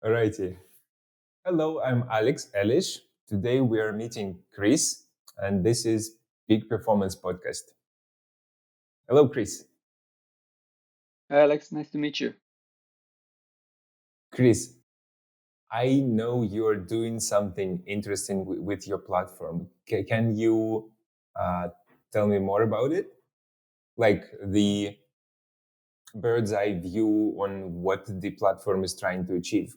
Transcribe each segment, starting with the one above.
Alrighty. Hello, I'm Alex Elish. Today we are meeting Cris, and this is Big Performance Podcast. Hello, Cris. Alex, nice to meet you. Cris, I know you're doing something interesting with your platform. Can you uh, tell me more about it? Like the bird's eye view on what the platform is trying to achieve.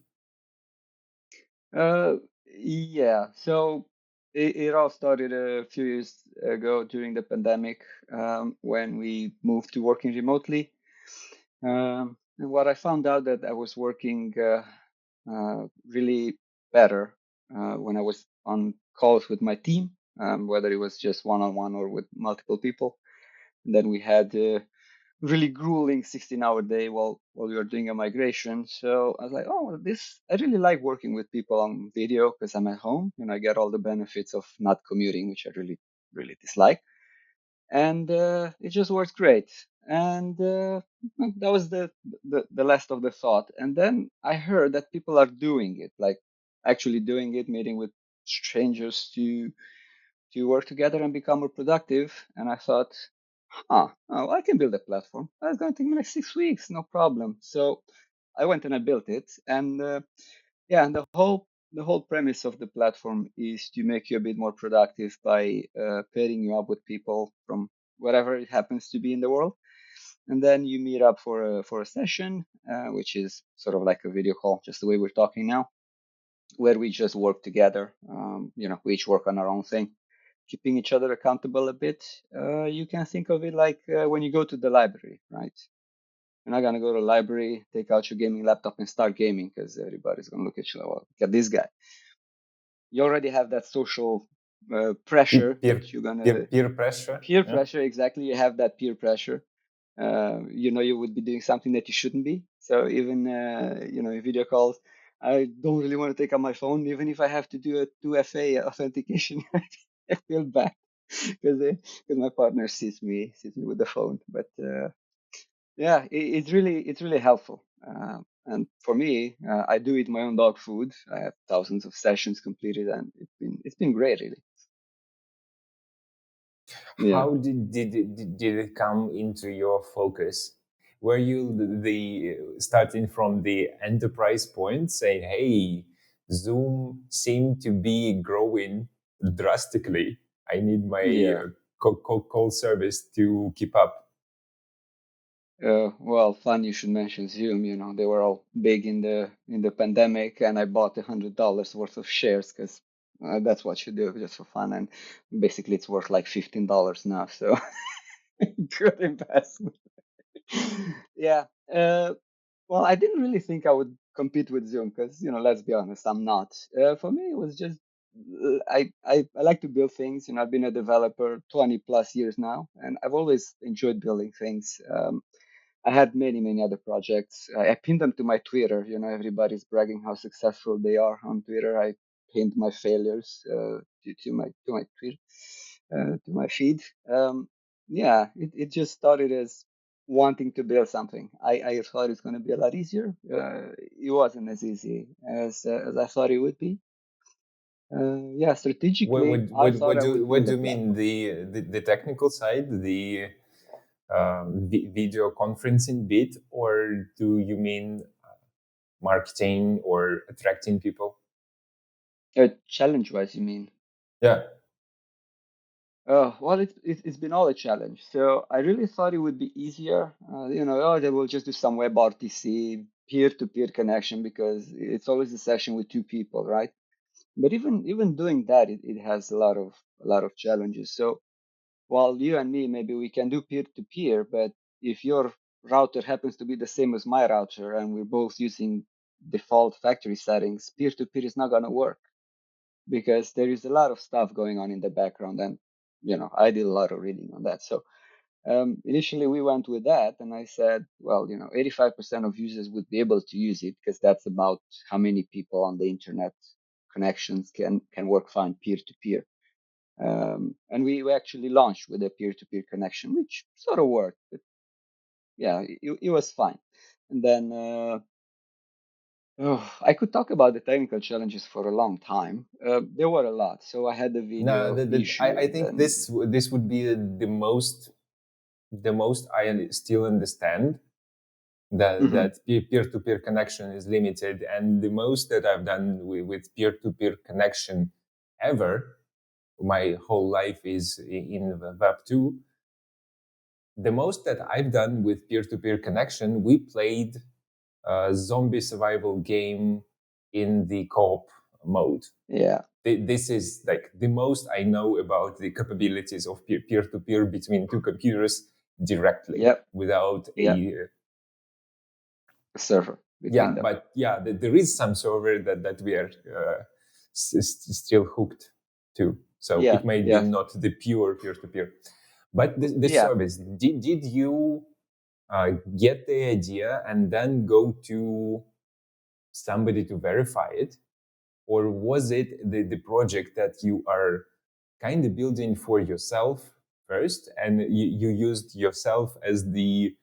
Uh, yeah, so it all started a few years ago during the pandemic when we moved to working remotely. And what I found out that I was working really better when I was on calls with my team, whether it was just one-on-one or with multiple people. And then we had really grueling 16-hour day while we were doing a migration. So I was like, oh, well, this I really like working with people on video because I'm at home and I get all the benefits of not commuting, which I really dislike. And it just works great. And that was the last of the thought. And then I heard that people are doing it, like actually doing it, meeting with strangers to work together and become more productive. And I thought, oh, I can build a platform. That's going to take me like 6 weeks, no problem. So I went and I built it. And yeah, and the whole premise of the platform is to make you a bit more productive by pairing you up with people from wherever it happens to be in the world. And then you meet up for a session, which is sort of like a video call, just the way we're talking now, where we just work together. We each work on our own thing, keeping each other accountable a bit. You can think of it like when you go to the library, right? You're not gonna go to the library, take out your gaming laptop and start gaming because everybody's gonna look at you like, well, look at this guy. You already have that social pressure Peer, that you're gonna peer pressure. peer Yeah. pressure. Exactly, you have that peer pressure. You would be doing something that you shouldn't be. So even in video calls, I don't really want to take out my phone, even if I have to do a 2FA authentication. I feel bad because my partner sees me with the phone. But yeah, it's really helpful. And for me, I do eat my own dog food. I have thousands of sessions completed, and it's been great, really. Yeah. How did it come into your focus? Were you starting from the enterprise point, saying, "Hey, Zoom seemed to be growing drastically. I need my Yeah. call service to keep up." Well, fun you should mention Zoom. They were all big in the pandemic, and I bought $100 worth of shares because that's what you do just for fun. And basically, it's worth like $15 now. So good investment. Yeah. Well, I didn't really think I would compete with Zoom because, let's be honest, I'm not. For me, it was just I like to build things. I've been a developer 20 plus years now, and I've always enjoyed building things. I had many, many other projects. I pinned them to my Twitter. Everybody's bragging how successful they are on Twitter. I pinned my failures to my Twitter, to my feed. Yeah, it just started as wanting to build something. I thought it's going to be a lot easier. It wasn't as easy as I thought it would be. Yeah, What strategically, what I what thought what I do would what build do a you mean platform. the technical side, the video conferencing bit, or do you mean marketing or attracting people? Challenge-wise, you mean? Yeah. Well, it's been all a challenge. So I really thought it would be easier. They will just do some WebRTC peer-to-peer connection because it's always a session with two people, right? But even doing that, it has a lot of challenges. So while you and me, maybe we can do peer-to-peer, but if your router happens to be the same as my router and we're both using default factory settings, peer-to-peer is not going to work because there is a lot of stuff going on in the background. And I did a lot of reading on that. So initially we went with that, and I said, well, 85% of users would be able to use it because that's about how many people on the internet connections can work fine peer to peer. And we actually launched with a peer to peer connection, which sort of worked, but yeah, it was fine. And then Oh, I could talk about the technical challenges for a long time. There were a lot. So I had the No, video issue, I and think then this would be the most I still understand Mhm. that peer-to-peer connection is limited, and the most that I've done with peer-to-peer connection ever, my whole life is in Web2. The most that I've done with peer-to-peer connection, we played a zombie survival game in the co-op mode. Yeah, This is like the most I know about the capabilities of peer-to-peer between two computers directly yep, without yep. A server between them. but yeah, there is some server that we are still hooked to. So Yeah, it might be yeah, not the pure peer-to-peer, but the yeah. service. Did you get the idea and then go to somebody to verify it, or was it the project that you are kind of building for yourself first, and you used yourself as the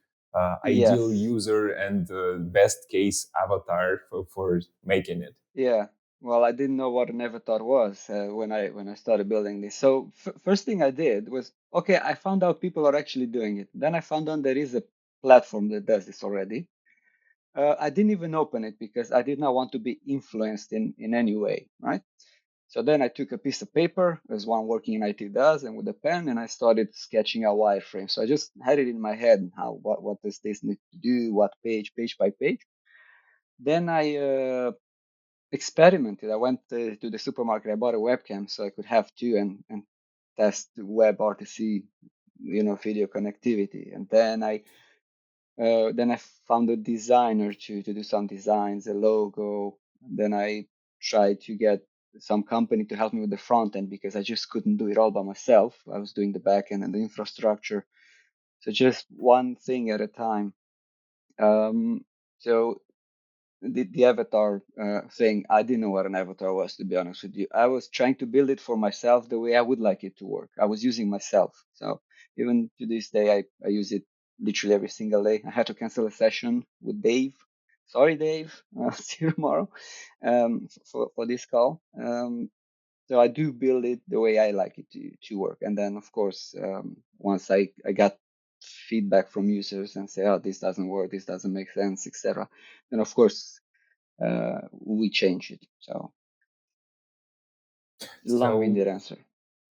ideal Yes. user and best case avatar for making it? Yeah. Well, I didn't know what an avatar was when I started building this. So first thing I did was, okay, I found out people are actually doing it. Then I found out there is a platform that does this already. I didn't even open it because I did not want to be influenced in any way, right? So then I took a piece of paper, as one working in IT does, and with a pen, and I started sketching a wireframe. So I just had it in my head, how what does this need to do, what page by page. Then I experimented. I went to the supermarket. I bought a webcam so I could have two and test WebRTC, video connectivity. And then I found a designer to do some designs, a logo. Then I tried to get some company to help me with the front end because I just couldn't do it all by myself. I was doing the back end and the infrastructure. So just one thing at a time. So the avatar thing, I didn't know what an avatar was, to be honest with you. I was trying to build it for myself the way I would like it to work. I was using myself. So even to this day, I use it literally every single day. I had to cancel a session with Dave. Sorry, Dave. I'll see you tomorrow for this call. So I do build it the way I like it to work. And then, of course, once I got feedback from users and say, oh, this doesn't work, this doesn't make sense, etc. Then, of course, we change it. So long-winded So answer.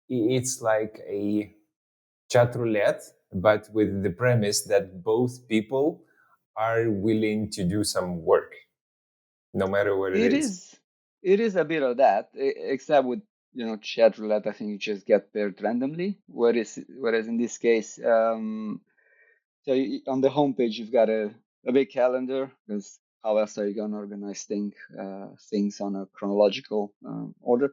it's like a chat roulette, but with the premise that both people are willing to do some work, no matter what it It is. is, it is a bit of that, except with chat roulette. I think you just get paired randomly. Whereas in this case, so on the homepage you've got a big calendar because how else are you going to organize things on a chronological order?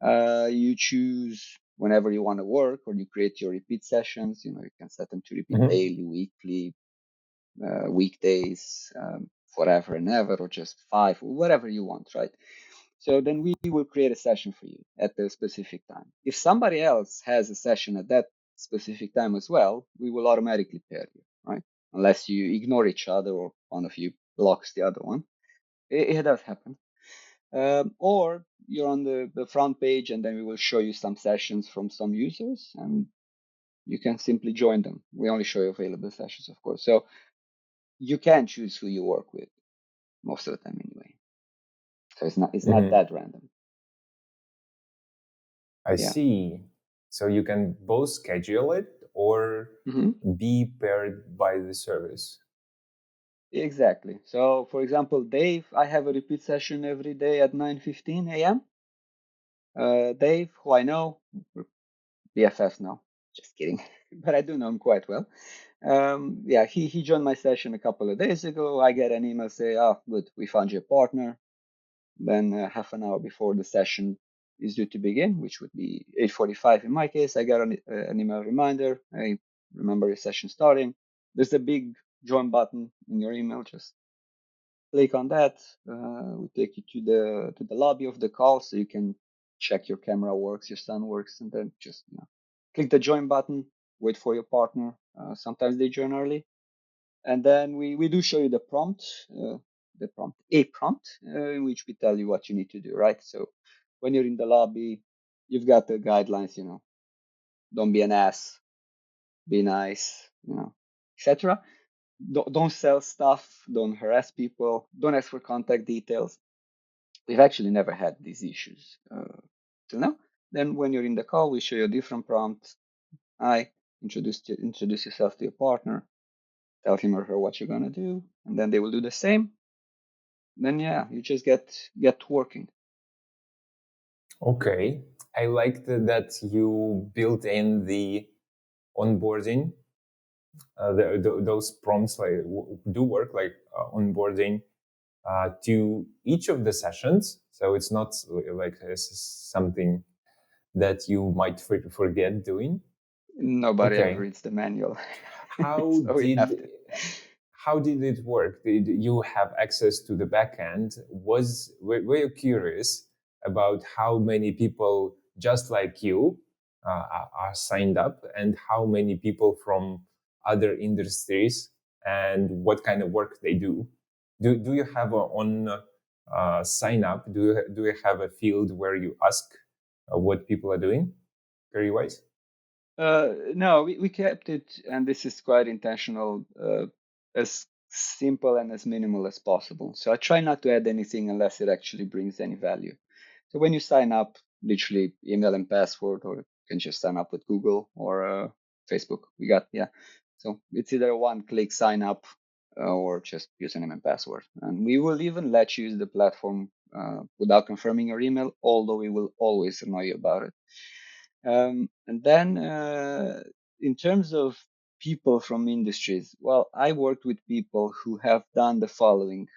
You choose whenever you want to work, or you create your repeat sessions. You can set them to repeat Mhm. daily, weekly, weekdays, forever and ever, or just five, whatever you want, right? So then we will create a session for you at the specific time. If somebody else has a session at that specific time as well, we will automatically pair you, right? Unless you ignore each other or one of you blocks the other one. It does happen. Or you're on the front page and then we will show you some sessions from some users and you can simply join them. We only show you available sessions, of course. So you can choose who you work with most of the time anyway. So it's not Mhm. that random. I Yeah. see. So you can both schedule it or Hmm. be paired by the service. Exactly. So for example, Dave, I have a repeat session every day at 9:15 a.m. Dave, who I know, we're BFFs now. Just kidding, but I do know him quite well. Yeah, he joined my session a couple of days ago. I get an email say, "Oh, good, we found you a partner." Then half an hour before the session is due to begin, which would be 8:45 in my case, I got an email reminder. I remember your session starting. There's a big join button in your email. Just click on that. We take you to the lobby of the call, so you can check your camera works, your sound works, and then just click the join button. Wait for your partner. Sometimes they join early, and then we do show you the prompt. the prompt, a prompt, in which we tell you what you need to do, right? So when you're in the lobby, you've got the guidelines, don't be an ass, be nice, etc. Don't sell stuff, don't harass people, don't ask for contact details. We've actually never had these issues till now. Then when you're in the call, we show you a different prompt. I introduce yourself to your partner, tell him or her what you're gonna do, and then they will do the same. Then yeah, you just get working. Okay. I like that you built in the onboarding. Those prompts do work like onboarding to each of the sessions. So it's not like something that you might forget doing. Nobody ever Okay. reads the manual, How so we did have to. how did it work? Did you have access to the backend? Were you curious about how many people just like you are signed up, and how many people from other industries, and what kind of work they do? Do you have on sign up? Do you have a field where you ask what people are doing career wise? No, we kept it, and this is quite intentional, as simple and as minimal as possible. So I try not to add anything unless it actually brings any value. So when you sign up, literally email and password, or you can just sign up with Google or Facebook. We got, yeah. So it's either a one-click sign up or just username and password. And we will even let you use the platform without confirming your email, although we will always annoy you about it. And then in terms of people from industries, well, I worked with people who have done the following: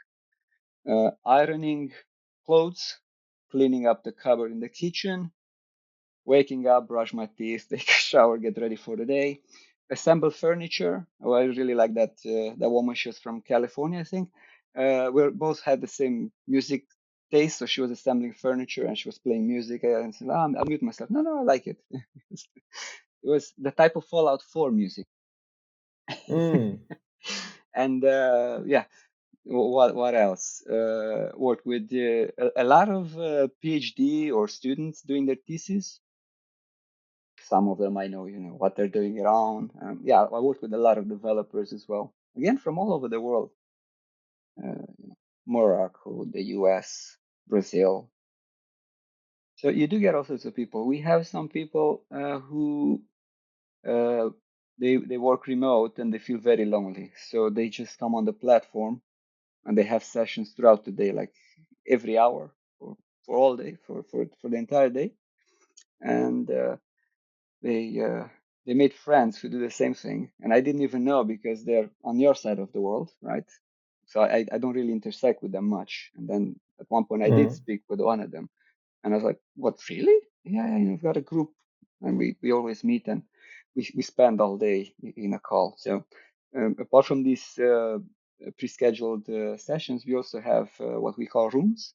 ironing clothes, cleaning up the cupboard in the kitchen, waking up, brush my teeth, take a shower, get ready for the day, assemble furniture. Oh, I really like that woman. She was from California, I think. We both had the same music taste, so she was assembling furniture and she was playing music. And I said, I'll mute myself. No, no, I like it. It was the type of Fallout 4 music. Mm, And yeah, what else? Worked with a lot of PhD or students doing their thesis. Some of them I know, what they're doing around. Yeah, I work with a lot of developers as well. Again, from all over the world. Morocco, the US, Brazil. So you do get all sorts of people. We have some people who uh, they work remote and they feel very lonely. So they just come on the platform and they have sessions throughout the day, like every hour for all day, for the entire day. And they they made friends who do the same thing, and I didn't even know because they're on your side of the world, right? So I don't really intersect with them much. And then at one point I did mm. speak with one of them, and I was like, "What, really? Yeah, yeah, you've got a group, and we always meet and we spend all day in a call." So apart from these pre-scheduled sessions, we also have what we call rooms.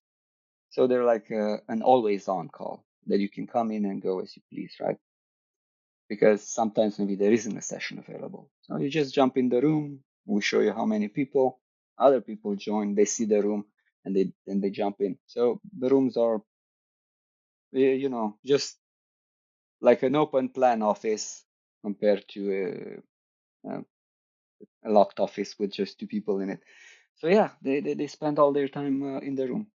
So they're like an always-on call that you can come in and go as you please, right? Because sometimes maybe there isn't a session available. So you just jump in the room, we show you how many people, other people join, they see the room, and they jump in. So the rooms are, just like an open plan office compared to a locked office with just two people in it. So yeah, they spend all their time in the room.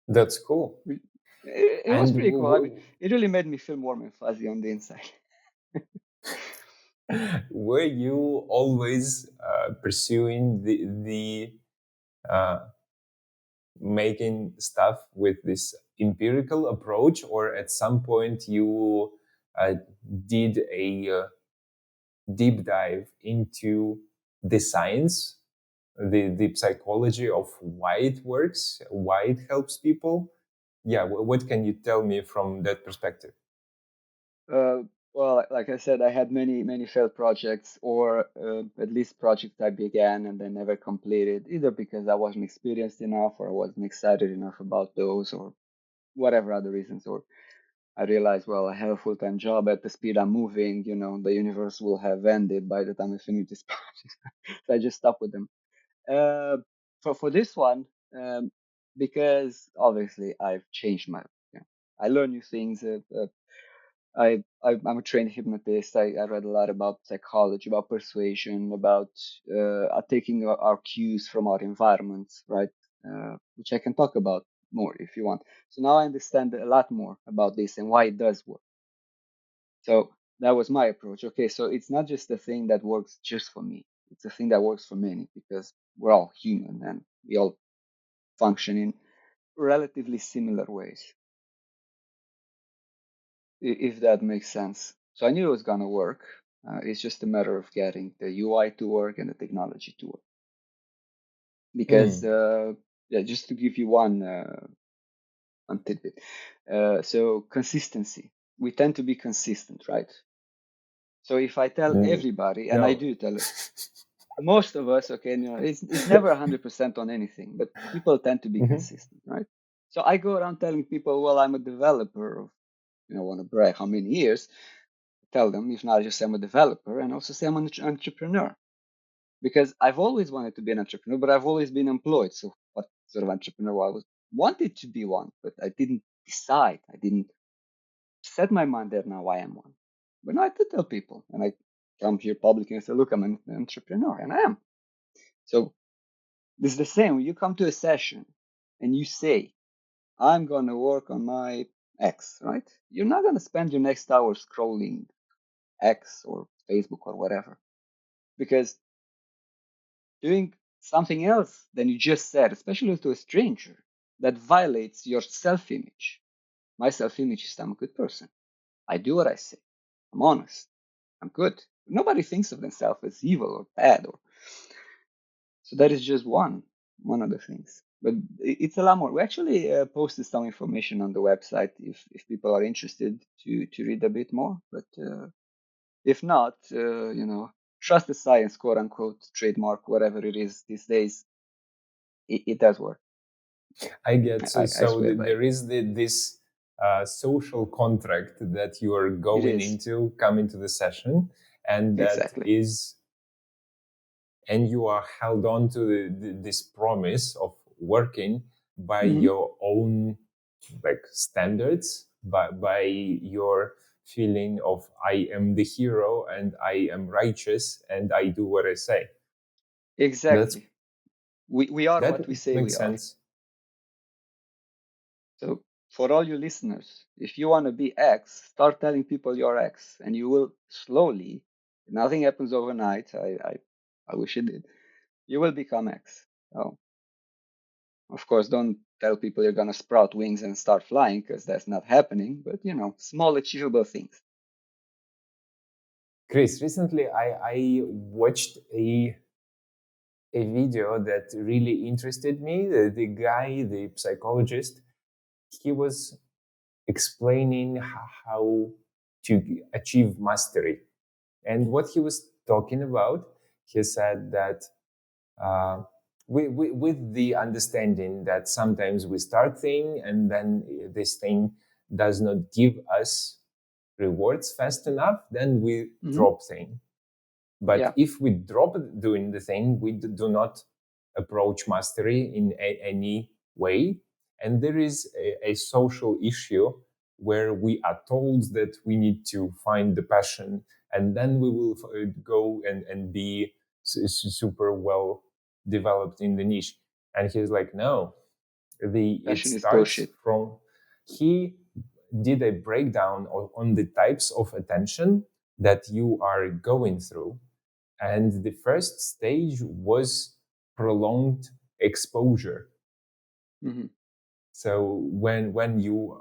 That's cool. It was And pretty cool. I mean, it really made me feel warm and fuzzy on the inside. were you always pursuing the uh, making stuff with this empirical approach, or at some point you uh, did a deep dive into the science, the psychology of why it works, why it helps people? Yeah, what can you tell me from that perspective? Uh, well, like I said, I had many failed projects, or at least projects I began and then never completed, either because I wasn't experienced enough, or I wasn't excited enough about those, or whatever other reasons. Or I realized, well, I have a full-time job at the speed I'm moving. The universe will have ended by the time I finish this project. So I just stopped with them. Uh, for this one, because obviously I've changed my, I learn new things. I'm a trained hypnotist. I read a lot about psychology, about persuasion, about taking our cues from our environments, right? Which I can talk about more if you want. So now I understand a lot more about this and why it does work. So that was my approach. Okay, so it's not just a thing that works just for me. It's a thing that works for many because we're all human and we all function in relatively similar ways, if that makes sense. So I knew it was gonna work. It's just a matter of getting the UI to work and the technology to work. Because Mm. yeah, just to give you one tidbit. So consistency. We tend to be consistent, right? So if I tell Mm. everybody, and I No. do tell most of us, okay, it's never 100% on anything, but people tend to be Mhm. consistent, right? So I go around telling people, well, I'm a developer of, want to brag how many years. Tell them, if not, just say I'm a developer, and also say I'm an entrepreneur. Because I've always wanted to be an entrepreneur, but I've always been employed. So what sort of entrepreneur I was wanted to be one, but I didn't decide. I didn't set my mind there. Now I am one. But now I could tell people, and I come here publicly and say, look, I'm an entrepreneur, and I am. So this is the same. When you come to a session and you say, I'm going to work on my X, right? You're not going to spend your next hour scrolling X or Facebook or whatever, because doing something else than you just said, especially to a stranger, that violates your self image. My self image is I'm a good person. I do what I say. I'm honest. I'm good. Nobody thinks of themselves as evil or bad, or so that is just one of the things. But it's a lot more. We actually posted some information on the website if people are interested to read a bit more. But if not, trust the science, quote unquote, trademark, whatever it is these days. It does work. I get so, I so swear by it. there is this social contract that you are It going is. into, coming to the session, and that Exactly. is, and you are held on to this promise of working by Hmm. your own like standards, by your feeling of I am the hero and I am righteous and I do what I say. That's Exactly. We are that what we say we makes are. sense. So for all you listeners, if you want to be X, start telling people you're X, and you will slowly. Nothing happens overnight. I wish it did. You will become X. So of course, don't tell people you're gonna sprout wings and start flying because that's not happening. But small achievable things. Chris, recently I watched a video that really interested me. The guy, the psychologist, he was explaining how to achieve mastery. And what he was talking about, he said that uh, with the understanding that sometimes we start thing and then this thing does not give us rewards fast enough, then we Hmm. drop thing. But Yeah. if we drop doing the thing, we do not approach mastery in any way. And there is a social issue where we are told that we need to find the passion and then we will go and be super well developed in the niche. And he's like, no, it Passion is starts bullshit. from, he did a breakdown on the types of attention that you are going through, and the first stage was prolonged exposure. Hmm. So when you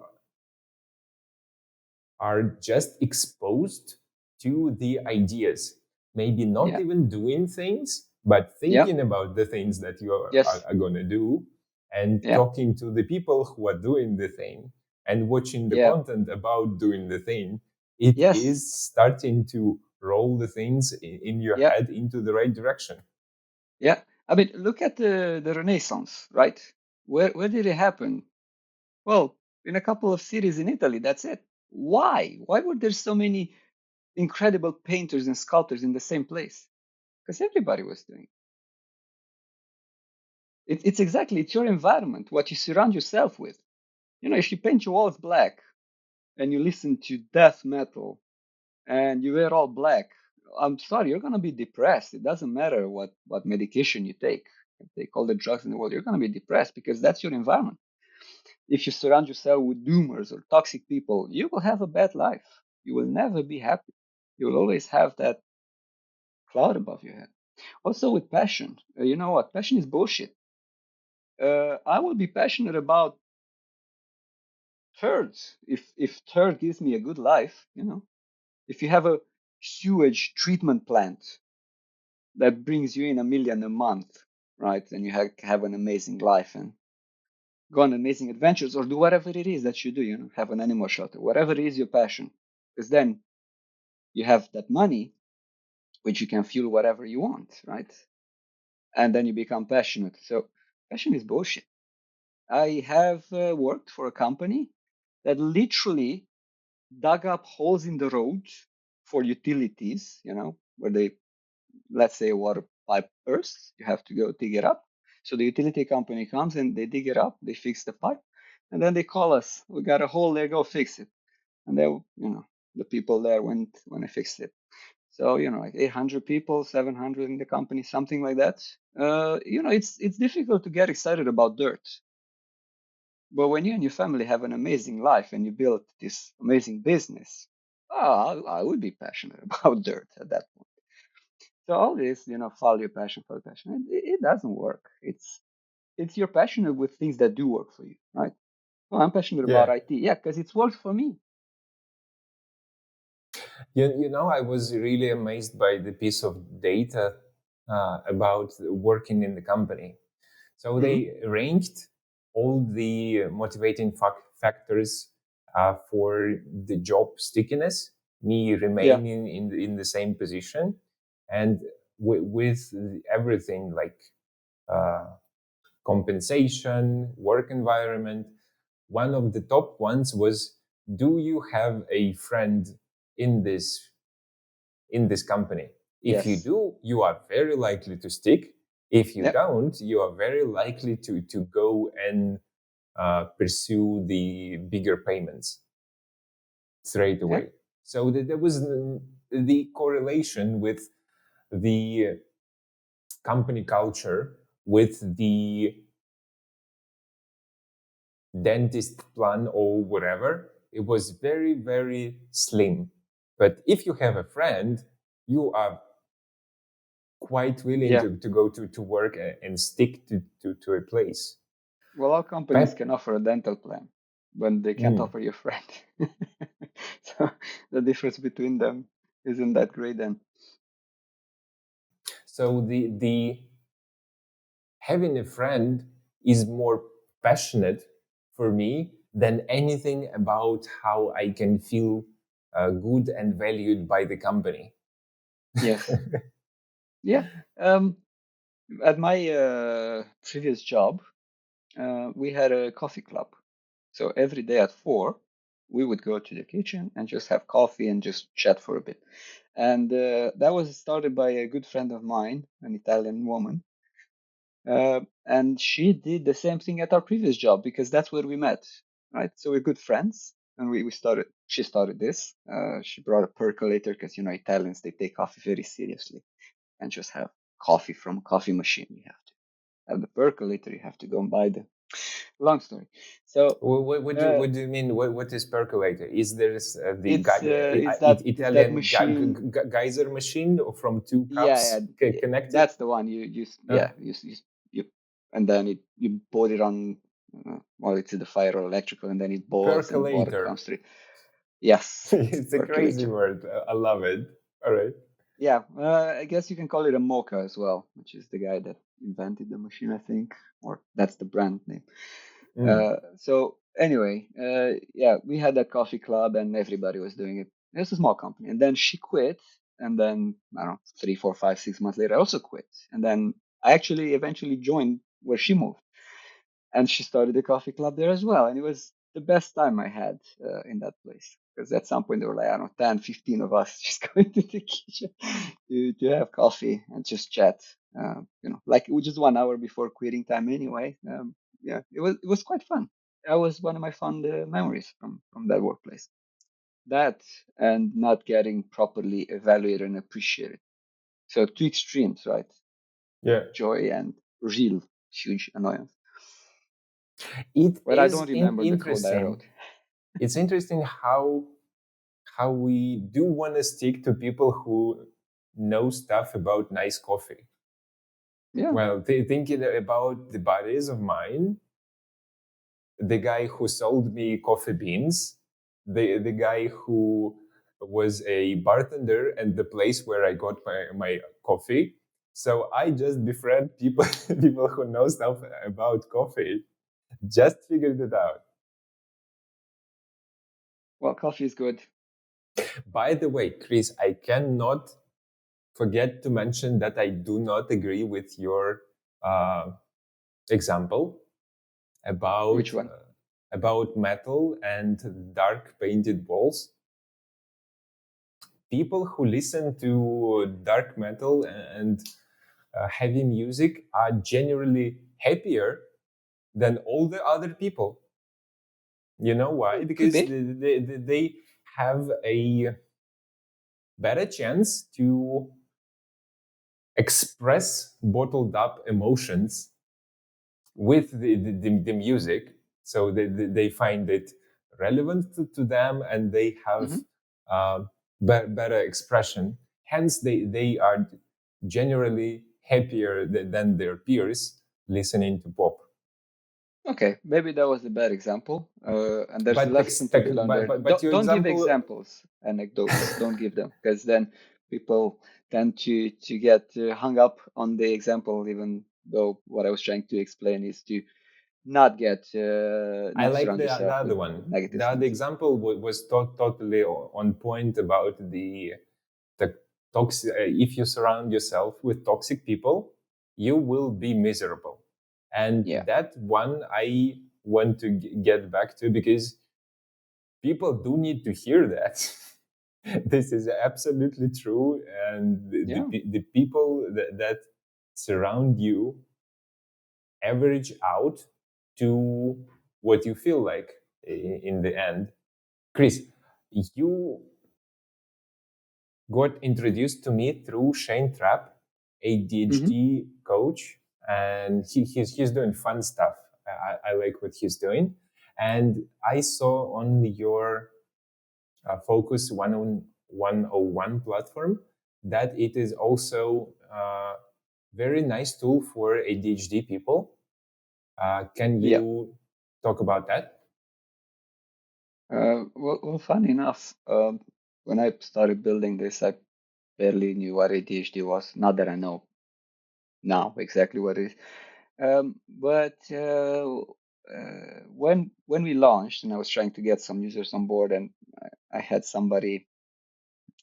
are just exposed to the ideas, maybe not Yeah. even doing things, but Yeah. thinking about the things that you Yes. are going to do, and Yeah. talking to the people who are doing the thing and watching the Yeah. content about doing the thing, it Yes. is starting to roll the things in your Yeah. head into the right direction. Yeah. I mean, look at the Renaissance, right? Where did it happen? Well, in a couple of cities in Italy, that's it. Why? Why were there so many incredible painters and sculptors in the same place? Because everybody was doing it. It's your environment, what you surround yourself with. If you paint your walls black and you listen to death metal and you wear all black, I'm sorry, you're gonna be depressed. It doesn't matter what medication you take. Take all the drugs in the world, you're gonna be depressed because that's your environment. If you surround yourself with doomers or toxic people, you will have a bad life. You will never be happy. You will always have that cloud above your head. Also with passion, you know what? Passion is bullshit. I will be passionate about thirds. If third gives me a good life, if you have a sewage treatment plant that brings you in 1 million a month, right, and you have an amazing life and go on amazing adventures or do whatever it is that you do, have an animal shelter, whatever is your passion, because then you have that money which you can fuel whatever you want, right? And then you become passionate. So passion is bullshit. I have worked for a company that literally dug up holes in the road for utilities, where they, let's say, a water pipe bursts, you have to go dig it up. So the utility company comes and they dig it up, they fix the pipe, and then they call us. We got a hole there, go fix it. And they, the people there went when I fixed it. So, like 800 people, 700 in the company, something like that. It's difficult to get excited about dirt. But when you and your family have an amazing life and you build this amazing business, I would be passionate about dirt at that point. So all this, follow your passion, follow your passion. It doesn't work. It's you're passionate with things that do work for you, right? Well, I'm passionate about Yeah. IT, yeah, because it's worked for me. I was really amazed by the piece of data about working in the company. So Mm-hmm. they ranked all the motivating factors for the job stickiness, me Yeah, remaining in the same position, and with everything like uh, compensation, work environment. One of the top ones was, do you have a friend in this company? If you yes, do, you are very likely to stick. If you yeah, don't, you are very likely to go and pursue the bigger payments straight yeah, away. So there was the correlation with the company culture, with the dentist plan or whatever. It was very, very slim. But if you have a friend, you are quite willing yeah. to go to work and stick to a place. Well, all companies But can offer a dental plan, but they can't offer you a friend. So the difference between them isn't that great then. so the having a friend is more passionate for me than anything about how I can feel good and valued by the company. Yes. Yeah. Um, at my previous job, we had a coffee club. So every day at 4, we would go to the kitchen and just have coffee and just chat for a bit. And that was started by a good friend of mine, an Italian woman. And she did the same thing at our previous job because that's where we met, right? So we're good friends. And she started this. She brought a percolator because, Italians, they take coffee very seriously and just have coffee from a coffee machine. You have to have the percolator. You have to go and buy the long story. So What do you mean? What is percolator? Is there the it's that Italian machine. geyser machine from two Yeah, cups yeah, connected? that's the one. Uh, You and then you pour it on. Well, it's either fire or electrical, and then it boils and water percolator. comes through. Yes, it's It's a crazy percolator. word. I love it. All right. Yeah, I guess you can call it a mocha as well, which is the guy that invented the machine, I think, or that's the brand name. Mm. So anyway, yeah, we had that coffee club and everybody was doing it. It's a small company. And then she quit. And then, I don't know, 3, 4, 5, 6 months later, I also quit. And then I actually eventually joined where she moved. And she started a coffee club there as well. And it was the best time I had in that place. Because at some point there were like, I don't know, 10, 15 of us just going to the kitchen to have coffee and just chat. Like just 1 hour before quitting time anyway. Yeah, it was quite fun. That was one of my fond memories from that workplace. That and not getting properly evaluated and appreciated. So two extremes, right? Yeah. Joy and real huge annoyance. It But I is don't remember the code I interesting. wrote. It's interesting how we do want to stick to people who know stuff about nice coffee. Yeah. Well, thinking about the buddies of mine, the guy who sold me coffee beans, the guy who was a bartender and the place where I got my coffee. So I just befriend people people who know stuff about coffee. Just figured it out. Well, coffee is good. By the way, Chris, I cannot forget to mention that I do not agree with your uh, example Which about one? about metal and dark painted walls. People who listen to dark metal and heavy music are generally happier than all the other people. You know why? Could Because be. they have a better chance to express bottled up emotions with the music. So they find it relevant to them and they have Hmm. uh, better expression. Hence, they are generally happier than their peers listening to pop. Okay, maybe that was a bad example. And there's a But, lesson to be learned there. but your Don't give example, examples, anecdotes. Don't give them, because then people tend to get hung up on the example, even though what I was trying to explain is to I not like surround the yourself with other one. negative The other things. example was totally on point about the toxic. If you surround yourself with toxic people, you will be miserable. And Yeah, that one I want to get back to because people do need to hear that. This is absolutely true, and yeah. the people that surround you average out to what you feel like in the end. Chris, you got introduced to me through Shane Trapp, Hmm. ADHD coach, and he's doing fun stuff. I like what he's doing. And I saw on your Focus 101 platform that it is also a very nice tool for ADHD people. Can Yeah. you talk about that? Well, funny enough, when I started building this, I barely knew what ADHD was. Not that I know now exactly what it is. But when we launched and I was trying to get some users on board, and I had somebody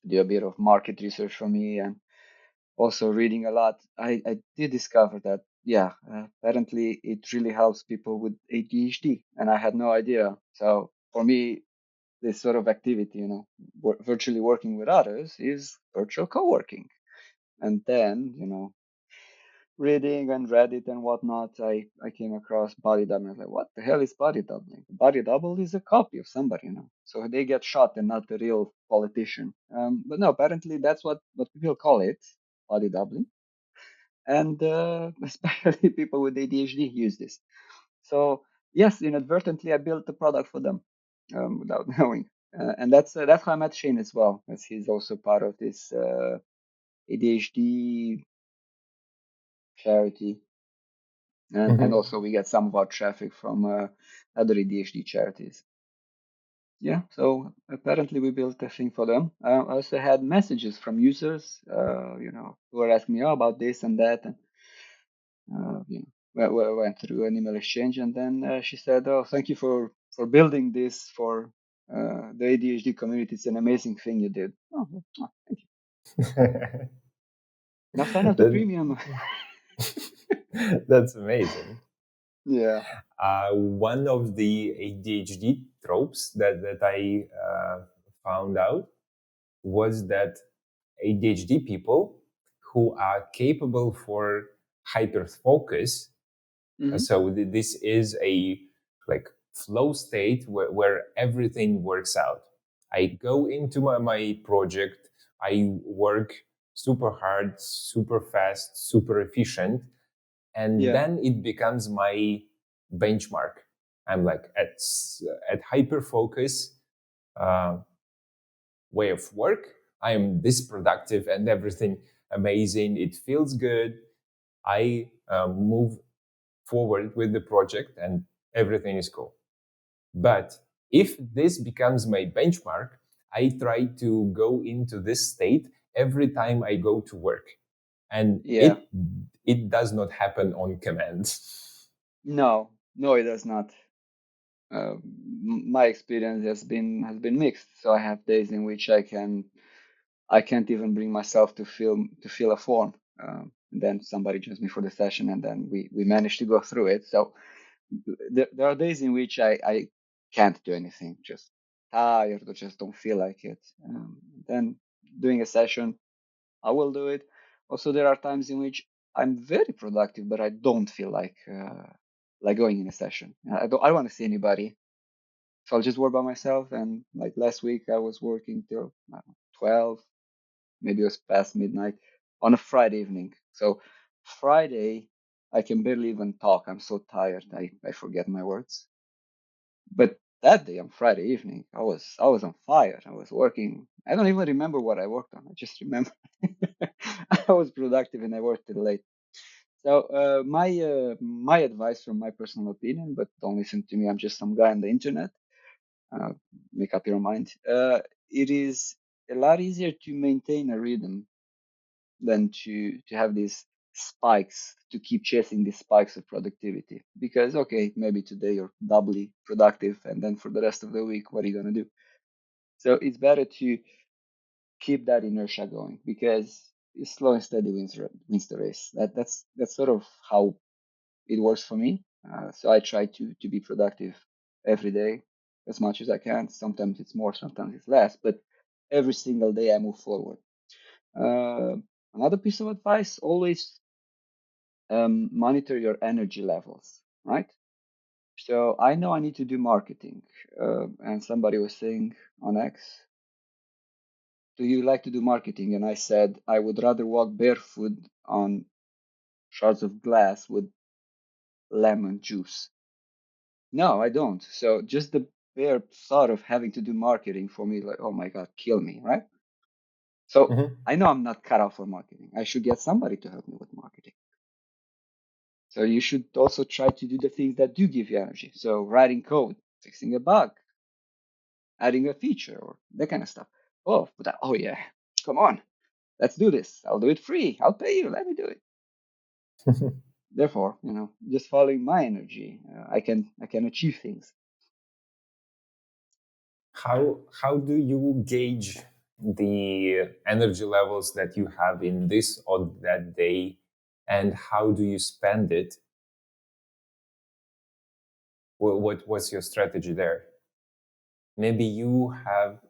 do a bit of market research for me and also reading a lot, I did discover that yeah, apparently it really helps people with ADHD, and I had no idea. So for me, this sort of activity, virtually working with others, is virtual co-working. And then, reading and Reddit and whatnot, I came across body doubling. I was like, what the hell is body doubling? Body double is a copy of somebody. So they get shot and not the real politician. But no, apparently that's what people call it, body doubling. And especially people with ADHD use this. So yes, inadvertently I built a product for them without knowing. And that's how I met Shane as well, as he's also part of this ADHD charity. And Mhm. also we get some of our traffic from other ADHD charities. Yeah, so apparently we built a thing for them. I also had messages from users, who were asking me about this and that, and we went through an email exchange, and then she said, "Oh, thank you for building this for the ADHD community. It's an amazing thing you did." Oh, thank you. Now sign up to That- premium. that's amazing. Yeah. One of the ADHD tropes that I found out was that ADHD people who are capable for hyper focus. Hmm. So this is a like flow state where everything works out. I go into my project, I work super hard, super fast, super efficient, and Yeah. then it becomes my benchmark. I'm like at hyper focus uh, way of work. I am this productive and everything amazing. It feels good. I move forward with the project and everything is cool. But if this becomes my benchmark, I try to go into this state every time I go to work. And Yeah. it does not happen on command. No, no, it does not. My experience has been mixed. So I have days in which I can't even bring myself to fill a form. And then somebody joins me for the session, and then we manage to go through it. So there are days in which I can't do anything, just tired or just don't feel like it. Then doing a session, I will do it. Also, there are times in which I'm very productive, but I don't feel like going in a session. I don't want to see anybody, so I'll just work by myself. And like last week, I was working till I don't know, 12, maybe it was past midnight on a Friday evening. So Friday, I can barely even talk. I'm so tired. I forget my words. But that day on Friday evening, I was on fire. I was working. I don't even remember what I worked on. I just remember I was productive and I worked till late. So my advice from my personal opinion, but don't listen to me. I'm just some guy on the internet. Uh, Make up your mind. It is a lot easier to maintain a rhythm than to have these spikes, to keep chasing these spikes of productivity. Because okay, maybe today you're doubly productive, and then for the rest of the week, what are you gonna do? So it's better to keep that inertia going, because slow and steady wins the race. That's sort of how it works for me. So I try to be productive every day as much as I can. Sometimes it's more, sometimes it's less, but every single day I move forward. Uh, Another piece of advice: always monitor your energy levels, right? So I know I need to do marketing, and somebody was saying on X, "Do you like to do marketing?" And I said I would rather walk barefoot on shards of glass with lemon juice. No, I don't. So just the bare thought of having to do marketing for me, like, oh my God, kill me, right? So Mhm. I know I'm not cut out for marketing. I should get somebody to help me with marketing. So you should also try to do the things that do give you energy. So writing code, fixing a bug, adding a feature, or that kind of stuff. Oh yeah, come on, let's do this. I'll do it free. I'll pay you. Let me do it. Therefore, just following my energy, I can achieve things. How do you gauge the energy levels that you have in this or that day, and how do you spend it? What's your strategy there? Maybe you have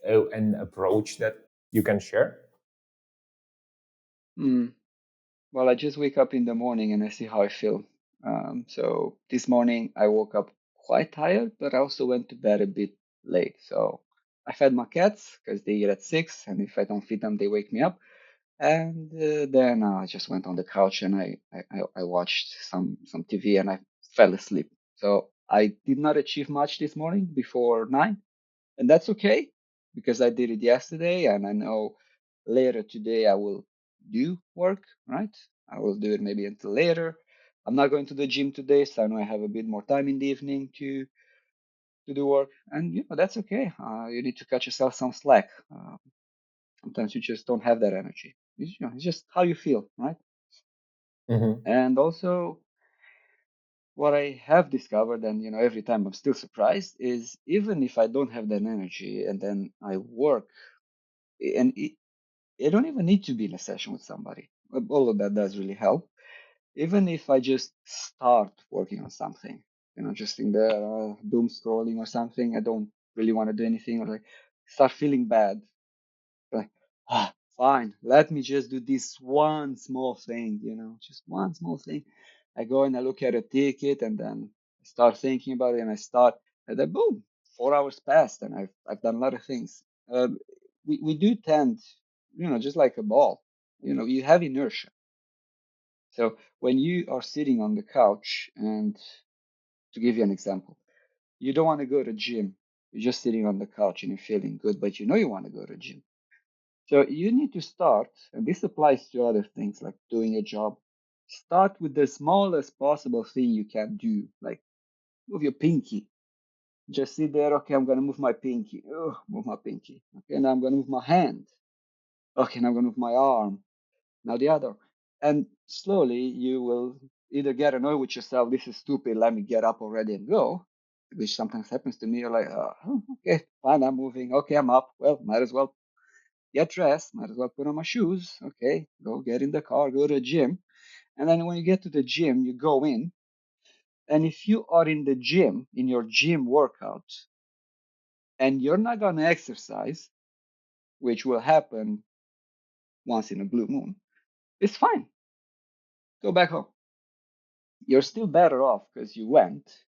an approach that you can share. Mm. Well, I just wake up in the morning and I see how I feel. So this morning I woke up quite tired, but I also went to bed a bit late. So I fed my cats because they eat at 6, and if I don't feed them, they wake me up. And then I just went on the couch and I watched some TV and I fell asleep. So I did not achieve much this morning before 9, and that's okay because I did it yesterday, and I know later today I will do work, right? I will do it maybe until later. I'm not going to the gym today, so I know I have a bit more time in the evening to do work, and that's okay. You need to cut yourself some slack. Sometimes you just don't have that energy. It's just how you feel, right? Hmm. And also, what I have discovered, and every time I'm still surprised, is even if I don't have that energy and then I work, and I don't even need to be in a session with somebody. All of that does really help. even if I just start working on something, just in the doom scrolling or something, I don't really want to do anything, or like start feeling bad, like, fine, let me just do this one small thing, just one small thing. I go and I look at a ticket, and then I start thinking about it, and I start, and then boom, 4 hours passed, and I've done a lot of things. We do tend, just like a ball, you have inertia. So when you are sitting on the couch, and to give you an example, you don't want to go to gym. You're just sitting on the couch and you're feeling good, but you know you want to go to gym. So you need to start, and this applies to other things like doing a job. Start with the smallest possible thing you can do, like move your pinky. Just sit there, okay, I'm gonna move my pinky. Oh, move my pinky. Okay, now I'm gonna move my hand. Okay, now I'm gonna move my arm. Now the other. And slowly you will either get annoyed with yourself, this is stupid, let me get up already and go, which sometimes happens to me. You're like, okay, fine, I'm moving. Okay, I'm up. Well, might as well get dressed, might as well put on my shoes. Okay, go get in the car, go to the gym. And then when you get to the gym, you go in. And if you are in the gym, in your gym workout, and you're not going to exercise, which will happen once in a blue moon, it's fine. Go back home. You're still better off because you went,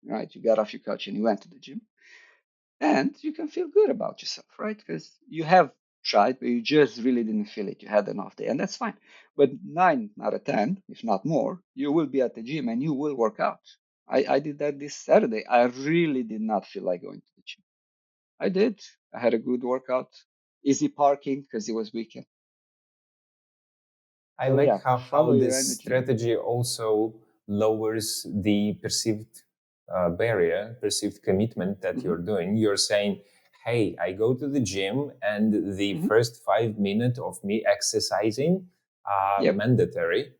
right? You got off your couch and you went to the gym. And you can feel good about yourself, right? Because you have tried, but you just really didn't feel it. You had an off day, and that's fine. But 9 out of 10, if not more, you will be at the gym and you will work out. I did that this Saturday. I really did not feel like going to the gym. I did. I had a good workout, easy parking because it was weekend. I So like yeah, how follow your this energy. strategy also lowers the perceived barrier, perceived commitment that Hmm. you're doing. You're saying, hey, I go to the gym, and the Hmm. first 5 minutes of me exercising are Yep. mandatory.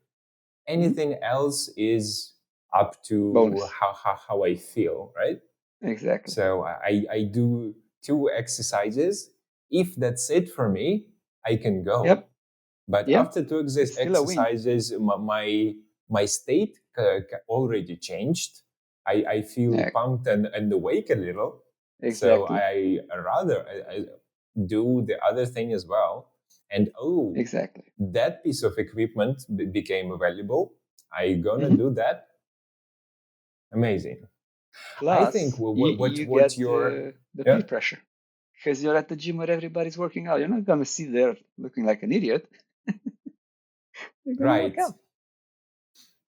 Hmm. Anything else is up to Bonus. how I feel, right? Exactly. So I do 2 exercises. If that's it for me, I can go. Yep. But Yeah. after two It's still a win. exercises, my state already changed. I feel Yeah. pumped and awake a little. So Exactly. I rather do the other thing as well. And oh, Exactly. that piece of equipment became valuable. I gonna Hmm. do that. Amazing. I think Plus, you what get your the peer yeah, pressure because you're at the gym where everybody's working out. You're not gonna sit there looking like an idiot. You're gonna work right. out.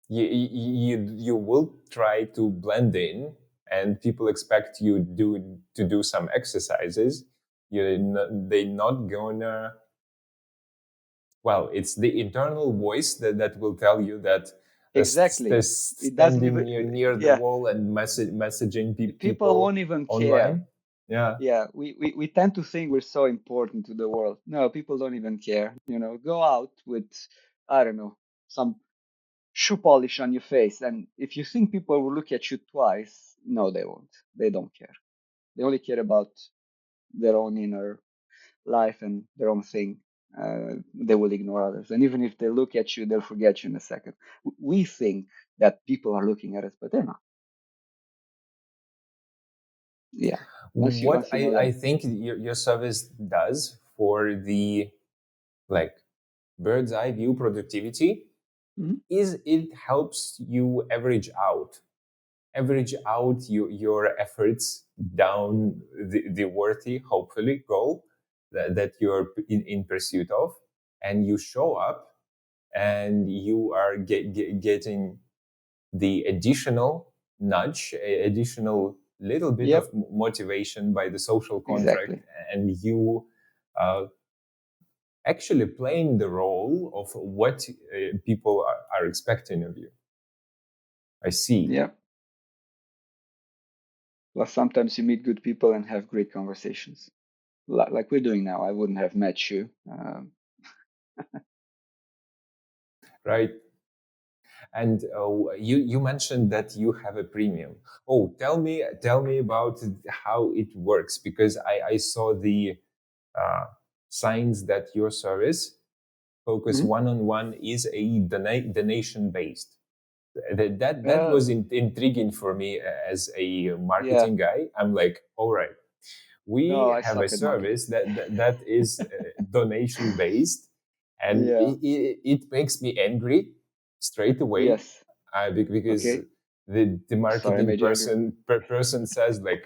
You will try to blend in, and people expect you to do some exercises. They not gonna, well, it's the internal voice that will tell you that Exactly. It doesn't standing even. near the Yeah. wall and messaging People people won't even care. online. Yeah, Yeah. We tend to think we're so important to the world. No, people don't even care. Go out with, I don't know, some shoe polish on your face, and if you think people will look at you twice, no, they won't. They don't care. They only care about their own inner life and their own thing. They will ignore others. And even if they look at you, they'll forget you in a second. We think that people are looking at us, but they're not. Yeah. what Once you know I that. think your service does for the like bird's eye view productivity Mhm. is it helps you average out your efforts down the worthy, hopefully, goal that you're in pursuit of, and you show up and you are getting the additional nudge, additional little bit of Yep. motivation by the social contract, Exactly. and you uh, actually playing the role of what people are expecting of you. I see. Yep. Plus, sometimes you meet good people and have great conversations, like we're doing now. I wouldn't have met you. Right. And you mentioned that you have a premium. Oh, tell me about how it works, because I saw the uh, signs that your service Focus Mhm. 101 is a donation based. That Uh, was intriguing for me as a yeah. marketing guy. I'm like, all right, No, we I have a suck at marketing. service that is donation based, and Yeah. it makes me angry straight away, Yes. because Okay. the Sorry, I marketing made you angry. person says like,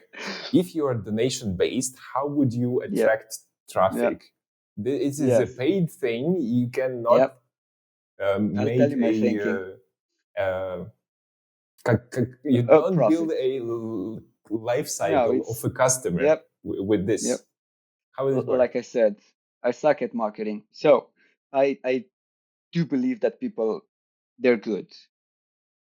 if you are donation based, how would you Yep. attract Yep. traffic? This is a Yes. paid thing. You cannot Yep. I'll tell make you my thinking. you Oh, don't build profit. a life No, cycle of it's a customer yep. with Yep. this. How does it work? Like I said, I suck at marketing. So I do believe that people they're good.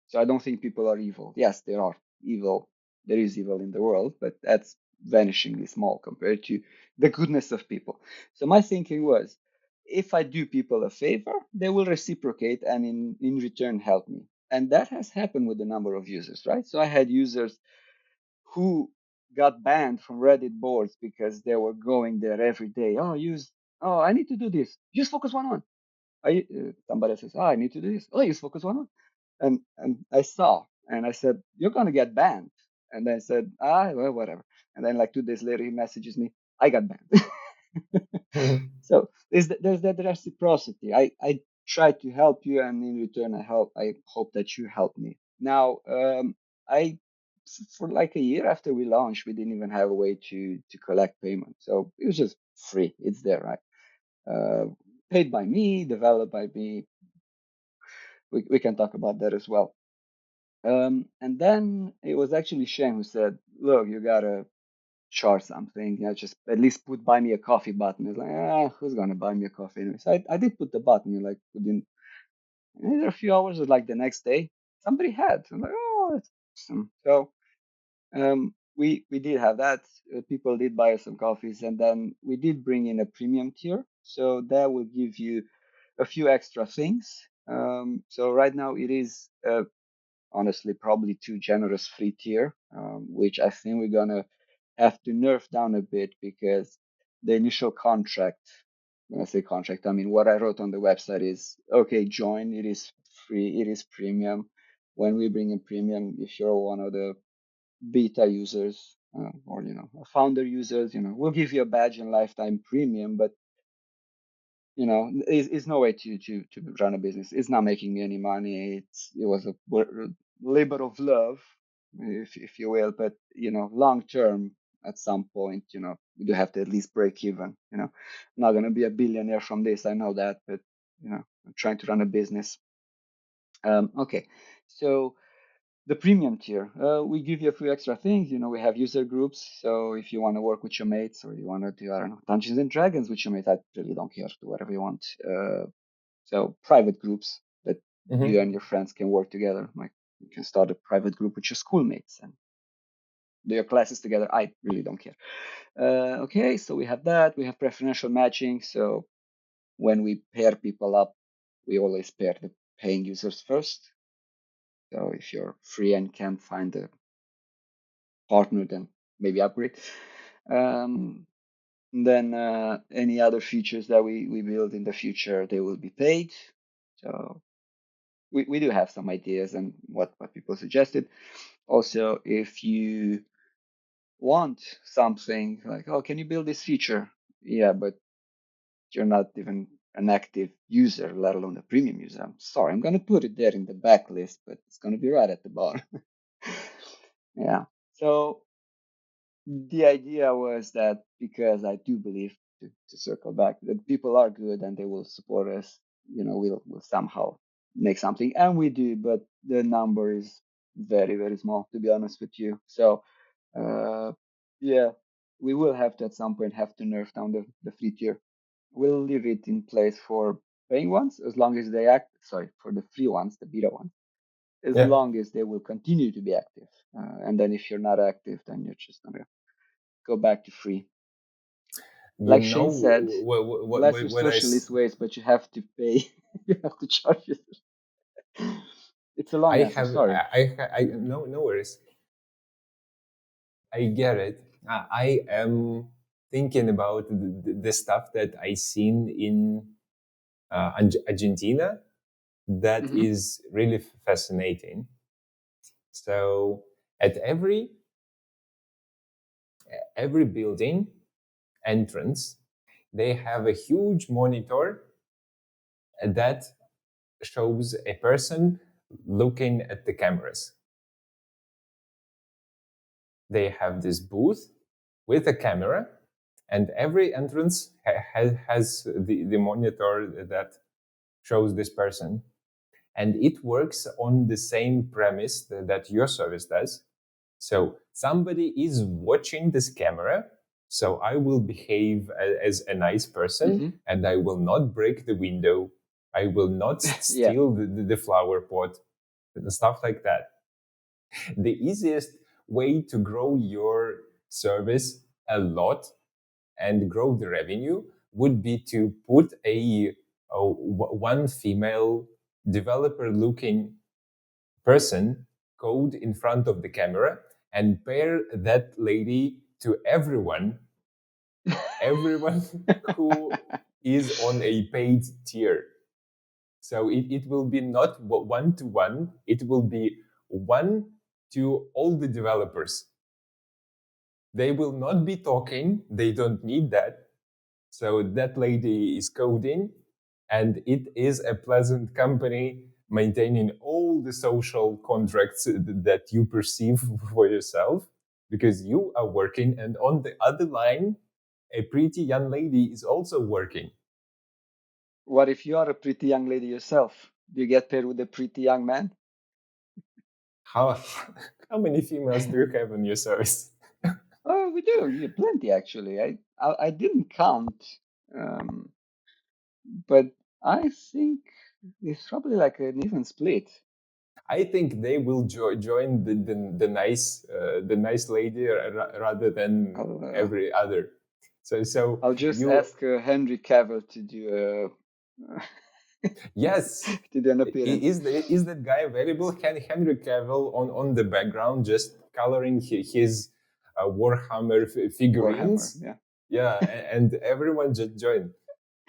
So I don't think people are evil. Yes, there are evil. There is evil in the world, but that's vanishingly small compared to the goodness of people. So my thinking was, if I do people a favor, they will reciprocate and in return help me. And that has happened with a number of users, right? So I had users who got banned from Reddit boards because they were going there every day. Oh, I need to do this. Use Focus101. Somebody says, oh, I need to do this. Oh, use Focus101. And I saw and I said, you're gonna get banned. And then I said, well, whatever. And then like 2 days later, he messages me, I got banned. So there's that reciprocity. I try to help you, and in return, I hope that you help me. Now, I for like a year after we launched, we didn't even have a way to collect payment, so it was just free. It's there, right? Paid by me, developed by me. We can talk about that as well. And then it was actually Shane who said, "Look, you gotta charge something. Just at least put buy me a coffee button." It's like, who's gonna buy me a coffee anyway? So I did put the button. Like within either a few hours or like the next day, somebody had. I'm like, oh, that's awesome. So we did have that. People did buy us some coffees, and then we did bring in a premium tier. So that will give you a few extra things. So right now it is honestly probably too generous free tier, which I think we're gonna have to nerf down a bit because the initial contract, when I say contract, I mean what I wrote on the website is okay, join, it is free, it is premium. When we bring in premium, if you're one of the beta users or founder users, we'll give you a badge and lifetime premium, but it's no way to run a business. It's not making me any money. It was a labor of love, if you will. But long term, at some point, we do have to at least break even. I'm not gonna be a billionaire from this. I know that, but I'm trying to run a business. Okay, so the premium tier, we give you a few extra things. We have user groups. So if you want to work with your mates or you want to do, I don't know, Dungeons and Dragons with your mates, I really don't care. Do whatever you want. So private groups that you and Hmm. your friends can work together. Like you can start a private group with your schoolmates and do your classes together. I really don't care. Okay, so we have that. We have preferential matching. So when we pair people up, we always pair the paying users first. So if you're free and can't find a partner, then maybe upgrade. Then any other features that we build in the future, they will be paid. So we do have some ideas and what people suggested. Also, if you want something like, oh, can you build this feature? Yeah, but you're not even an active user, let alone a premium user. I'm sorry, I'm gonna put it there in the backlist, but it's gonna be right at the bottom. Yeah. So the idea was that because I do believe to circle back that people are good and they will support us, we'll somehow make something, and we do, but the number is very, very small, to be honest with you. So, uh, yeah, we will have to at some point have to nerf down the free tier. We'll leave it in place for paying ones as long as they act. Sorry, for the free ones, the beta ones, as Yeah, long as they will continue to be active. And then if you're not active, then you're just gonna go back to free. you Like know Shane said, bless your what socialist ways, but you have to pay. You have to charge it. It's a long I answer. have Sorry. I no worries. I get it. I am thinking about the stuff that I seen in Argentina that Mm-hmm. is really fascinating. So at every building entrance, they have a huge monitor that shows a person looking at the cameras. They have this booth with a camera, and every entrance has the monitor that shows this person. And it works on the same premise that your service does. So somebody is watching this camera. So I will behave as a nice person Mm-hmm. and I will not break the window. I will not Yeah. steal the flower pot, stuff like that. The easiest way to grow your service a lot and grow the revenue would be to put one female developer looking person code in front of the camera and pair that lady to everyone who is on a paid tier. So it will be not one to one, it will be one to all the developers. They will not be talking, they don't need that. So that lady is coding, and it is a pleasant company maintaining all the social contracts that you perceive for yourself because you are working, and on the other line, a pretty young lady is also working. What if you are a pretty young lady yourself? Do you get paired with a pretty young man? How how many females do you have in your service? Oh, we do. Yeah, plenty actually. I didn't count, um, but I think it's probably like an even split. I think they will join the nice lady rather than I'll uh, every other. So I'll just you ask Henry Cavill to do yes, to do an appearance. is that guy available? Henry Cavill on the background just coloring his Warhammer Warhammer, figurines. yeah. Yeah, and everyone just join.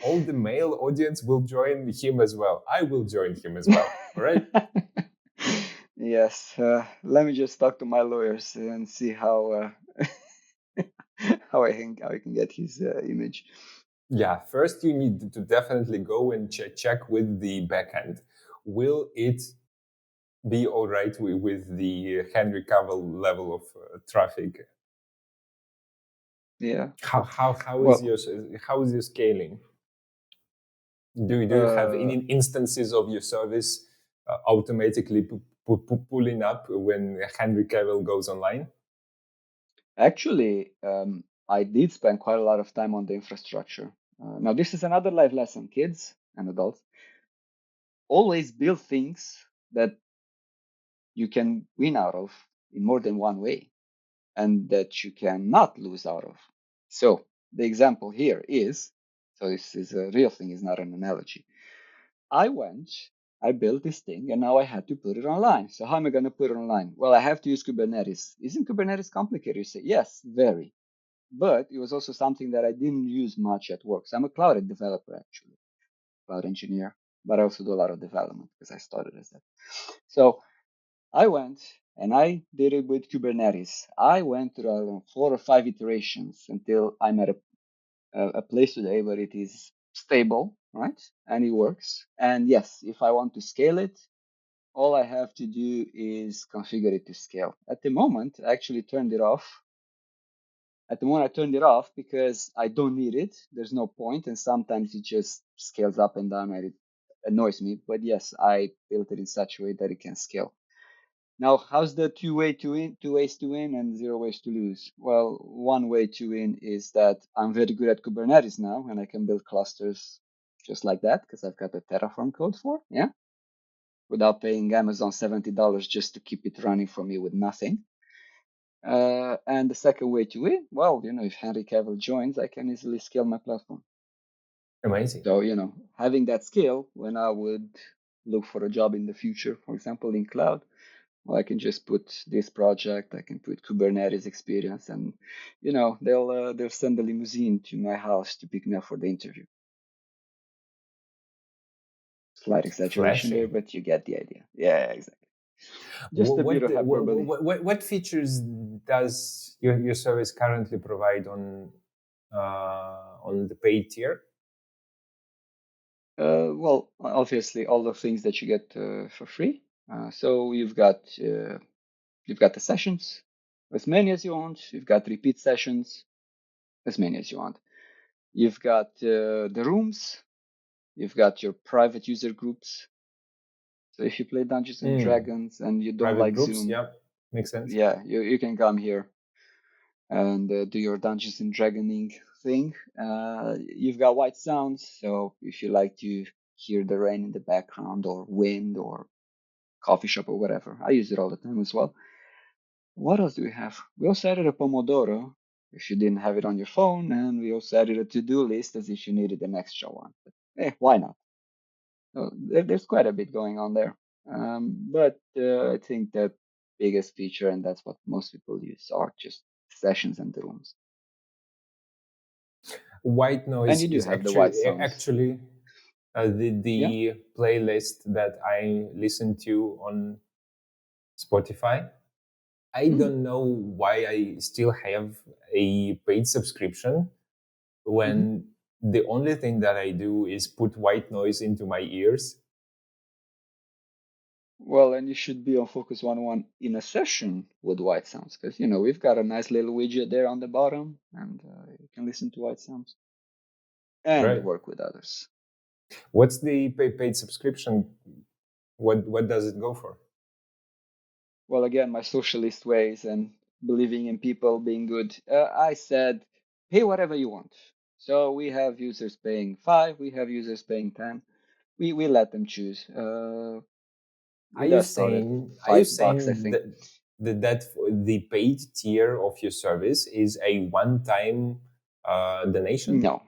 All the male audience will join him as well. I will join him as well. All right. Yes, let me just talk to my lawyers and see how I can get his image. Yeah, first you need to definitely go and check with the backend. Will it be all right with the Henry Cavill level of traffic? Yeah. How Well, how is your scaling? Do you have any uh, instances of your service automatically pulling up when Henry Cavill goes online? actually, I did spend quite a lot of time on the infrastructure. Now, this is another life lesson, kids and adults. Always build things that you can win out of in more than one way and that you cannot lose out of. So, the example here is so this is a real thing, it's not an analogy. I went, I built this thing, and now I had to put it online. So, how am I going to put it online? Well, I have to use Kubernetes. Isn't Kubernetes complicated? You say, yes, very. But it was also something that I didn't use much at work. So I'm a cloud developer, actually, cloud engineer, but I also do a lot of development because I started as that. So I went and I did it with Kubernetes. I went through, I don't know, 4 or 5 iterations until I'm at a place today where it is stable, right? And it works. And yes, if I want to scale it, all I have to do is configure it to scale. At the moment, I actually turned it off. At the moment, I turned it off because I don't need it. There's no point, and sometimes it just scales up and down, and it annoys me. But yes, I built it in such a way that it can scale. Now, how's the two ways to win and 0 ways to lose? Well, one way to win is that I'm very good at Kubernetes now, and I can build clusters just like that because I've got the Terraform code for, yeah, without paying Amazon $70 just to keep it running for me with nothing. And the second way to win, well, if Henry Cavill joins, I can easily scale my platform. Amazing. So, having that scale when I would look for a job in the future, for example, in cloud, well, I can just put this project, I can put Kubernetes experience, and they'll send a limousine to my house to pick me up for the interview. Slight exaggeration there, Flashy. but you get the idea. Yeah, exactly. Just What a bit of hyperbole. what features does your service currently provide on the paid tier? Well, obviously, all the things that you get for free. So you've got the sessions, as many as you want. You've got repeat sessions, as many as you want. You've got the rooms. You've got your private user groups. So if you play Dungeons and Mm. Dragons and you don't Private like groups, Zoom, yeah, makes sense. yeah, you can come here and do your Dungeons and Dragoning thing. You've got white sounds, so if you like to hear the rain in the background or wind or coffee shop or whatever, I use it all the time as well. What else do we have? We also added a Pomodoro if you didn't have it on your phone, and we also added a to-do list as if you needed an extra one. But, why not? So there's quite a bit going on there. But I think the biggest feature, and that's what most people use, are just sessions and the rooms. White And noise you do is have the white sounds. actually Yeah. the playlist that I listen to on Spotify. I Mm. don't know why I still have a paid subscription Hmm. when the only thing that I do is put white noise into my ears. Well, and you should be on Focus 101 in a session with white sounds because, we've got a nice little widget there on the bottom and you can listen to white sounds and Right. work with others. What's the paid subscription? What does it go for? Well, again, my socialist ways and believing in people being good, I said, pay whatever you want. So we have users paying 5, we have users paying 10. We let them choose. With us started Are you $5, I saying think. that the paid tier of your service is a one-time donation? No,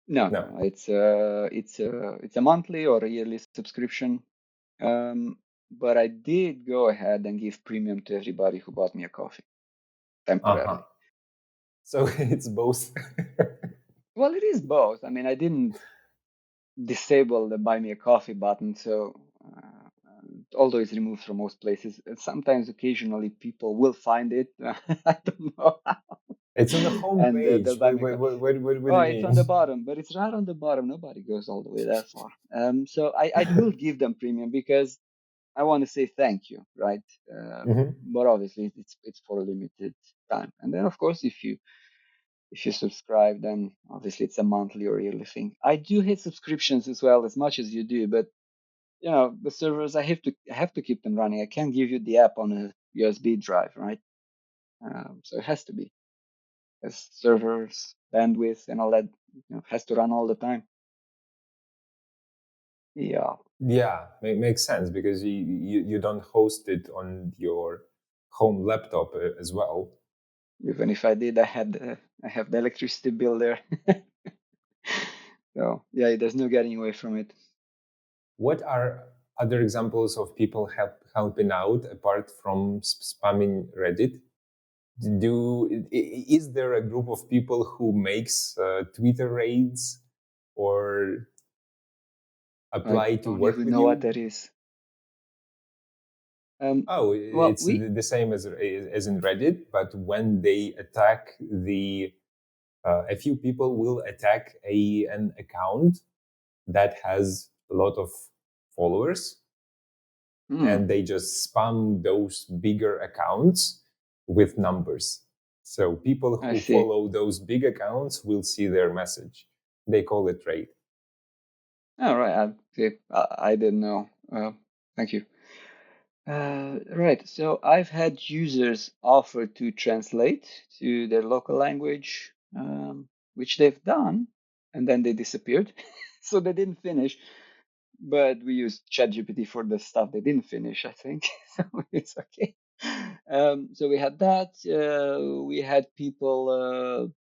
no, no, No. no. It's a monthly or a yearly subscription. But I did go ahead and give premium to everybody who bought me a coffee Uh-huh. temporarily. So it's both. Well, it is both. I mean, I didn't disable the buy me a coffee button, so although it's removed from most places, sometimes occasionally people will find it. I don't know how. It's on the And they'll homepage. buy me a coffee. What do Oh, you it's mean? on the bottom, but it's right on the bottom. Nobody goes all the way that far. So I will give them premium because I want to say thank you, right? Mhm. But obviously it's for a limited time. And then of course if you subscribe, then obviously it's a monthly or yearly thing. I do hate subscriptions as well as much as you do, but the servers I have to keep them running. I can't give you the app on a USB drive, right? So it has to be as servers, bandwidth, and all that has to run all the time. Yeah, Yeah, makes sense because you don't host it on your home laptop as well. even if I did, I have the electricity bill there. So yeah, there's no getting away from it. What are other examples of people helping out apart from spamming Reddit? Is there a group of people who makes Twitter raids or I apply to don't work even with know what you? that is. Um, Oh, well, it's we the same as in Reddit, but when they attack a few people will attack an account that has a lot of followers, hmm, and they just spam those bigger accounts with numbers. So people I who see. follow those big accounts will see their message. They call it trade. All right, I didn't know. Thank you. Right, so I've had users offer to translate to their local language, which they've done, and then they disappeared. So they didn't finish, but we used ChatGPT for the stuff they didn't finish, I think. So it's okay. So we had that. We had people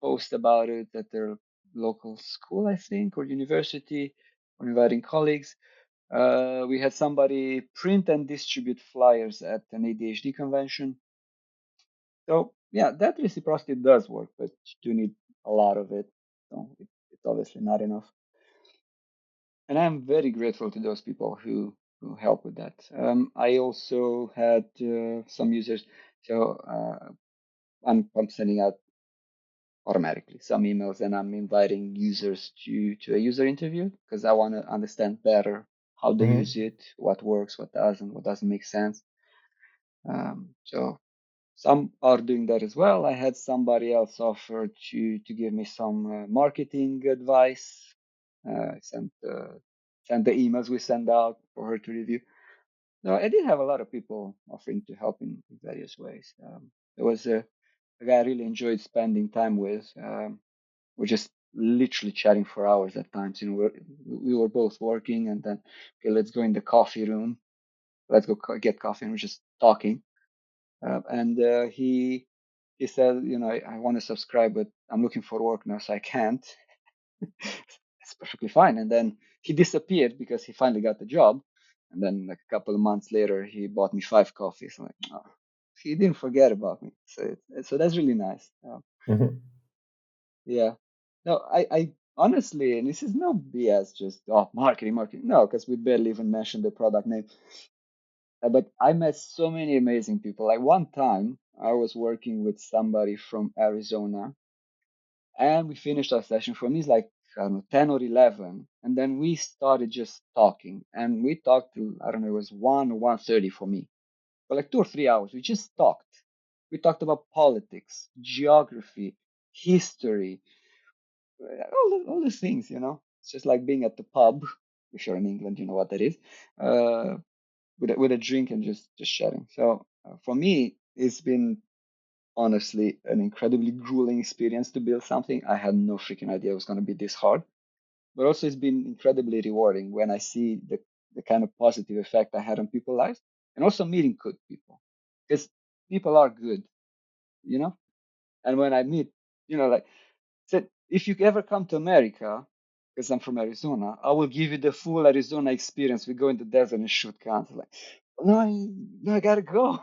post about it at their local school, I think, or university, or inviting colleagues. We had somebody print and distribute flyers at an ADHD convention. So yeah, that reciprocity does work, but you do need a lot of it. So it's obviously not enough. And I'm very grateful to those people who help with that. I also had some users, so I'm sending out automatically some emails and I'm inviting users to a user interview because I want to understand better how they use Hmm. it, what works, what doesn't make sense. So some are doing that as well. I had somebody else offer to give me some marketing advice. Sent the emails we send out for her to review. No, I did have a lot of people offering to help in various ways. There was a guy I really enjoyed spending time with. We're just literally chatting for hours at times. We were both working, and then okay, let's go in the coffee room. Let's go get coffee, and we're just talking. And he said, I want to subscribe, but I'm looking for work now, so I can't. It's perfectly fine. And then he disappeared because he finally got the job. And then like a couple of months later, he bought me 5 coffees. I'm like, oh, he didn't forget about me. So that's really nice. Hmm. Yeah. No, I honestly, and this is no BS, just marketing, marketing. No, because we barely even mentioned the product name. But I met so many amazing people. Like one time, I was working with somebody from Arizona, and we finished our session. For me, it's like I don't know, 10 or 11, and then we started just talking, and we talked till I don't know, it was 1 or 1:30 for me, for like 2 or 3 hours. We just talked. We talked about politics, geography, history, all these things. It's just like being at the pub. If you're in England, you know what that is. Uh, with a drink and just chatting. So for me, it's been honestly an incredibly grueling experience to build something. I had no freaking idea it was going to be this hard, but also it's been incredibly rewarding when I see the kind of positive effect I had on people's lives, and also meeting good people, because people are good, you know. And when I meet, like said, if you ever come to America, because I'm from Arizona, I will give you the full Arizona experience. We go in the desert and shoot guns. Like, no, no, I gotta go.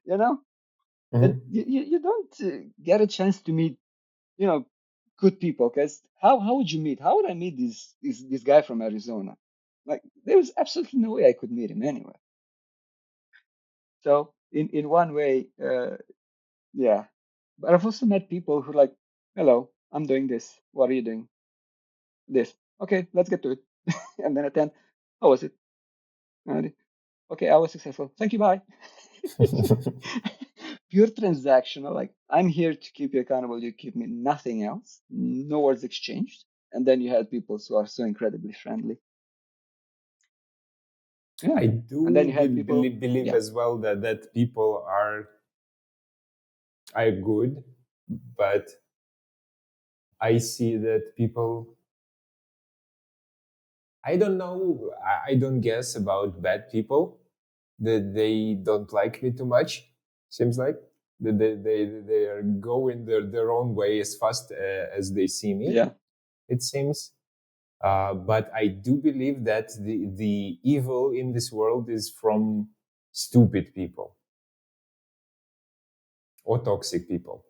you know, that Hmm. you don't get a chance to meet, you know, good people. Because how would you meet? How would I meet this guy from Arizona? Like, there was absolutely no way I could meet him anywhere. So in one way, yeah. But I've also met people who are like, hello, I'm doing this. What are you doing? This. Okay, let's get to it. And then at 10, how was it? And, okay, I was successful. Thank you, bye. Pure transactional, like I'm here to keep you accountable, you keep me, nothing else, no words exchanged. And then you had people who are so incredibly friendly. Yeah. I And then do you had people, believe yeah. as well that people are good, but I see that people. I don't know. I don't guess about bad people that they don't like me too much. Seems like that they are going their own way as fast as they see me. Yeah. It seems. But I do believe that the evil in this world is from stupid people or toxic people.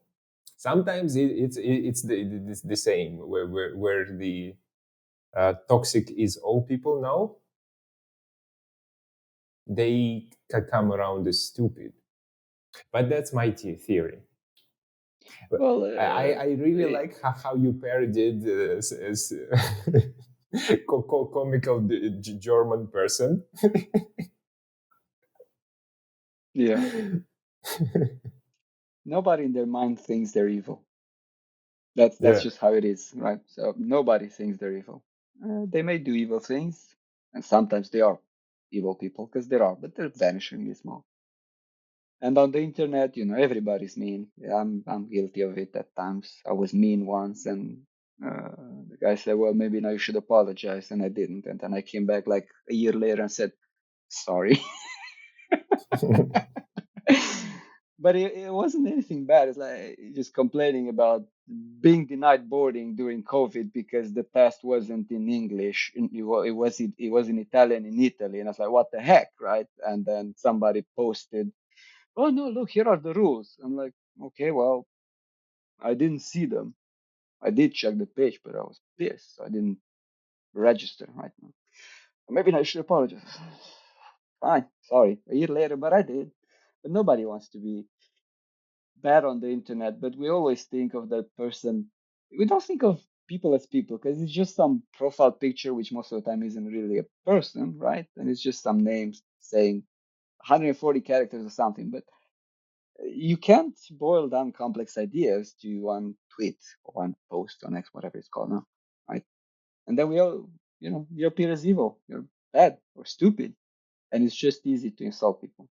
Sometimes it's the same where the toxic is all people now. They can come around as stupid, but that's my theory. But Well, I really eh, like how you parodied as comical German person. yeah. Nobody in their mind thinks they're evil. That's Yeah. just how it is, right? So nobody thinks they're evil. They may do evil things, and sometimes they are evil people because there are, but they're vanishingly small. And on the internet, everybody's mean. Yeah, I'm guilty of it at times. I was mean once, and uh, the guy said, "Well, maybe now you should apologize," and I didn't. And then I came back like a year later and said, "Sorry." But it wasn't anything bad. It's like just complaining about being denied boarding during COVID because the test wasn't in English. It was in Italian in Italy, and I was like, "What the heck, right?" And then somebody posted, "Oh no, look, here are the rules." I'm like, "Okay, well, I didn't see them. I did check the page, but I was pissed. So I didn't." register right now. Maybe I should apologize. Fine, sorry. A year later, but I did. But nobody wants to be bad on the internet, but we always think of that person. We don't think of people as people because it's just some profile picture, which most of the time isn't really a person, right? And it's just some names saying 140 characters or something. But you can't boil down complex ideas to one tweet or one post on X, whatever it's called now, right? And then we all, you appear as evil, you're bad or stupid, and it's just easy to insult people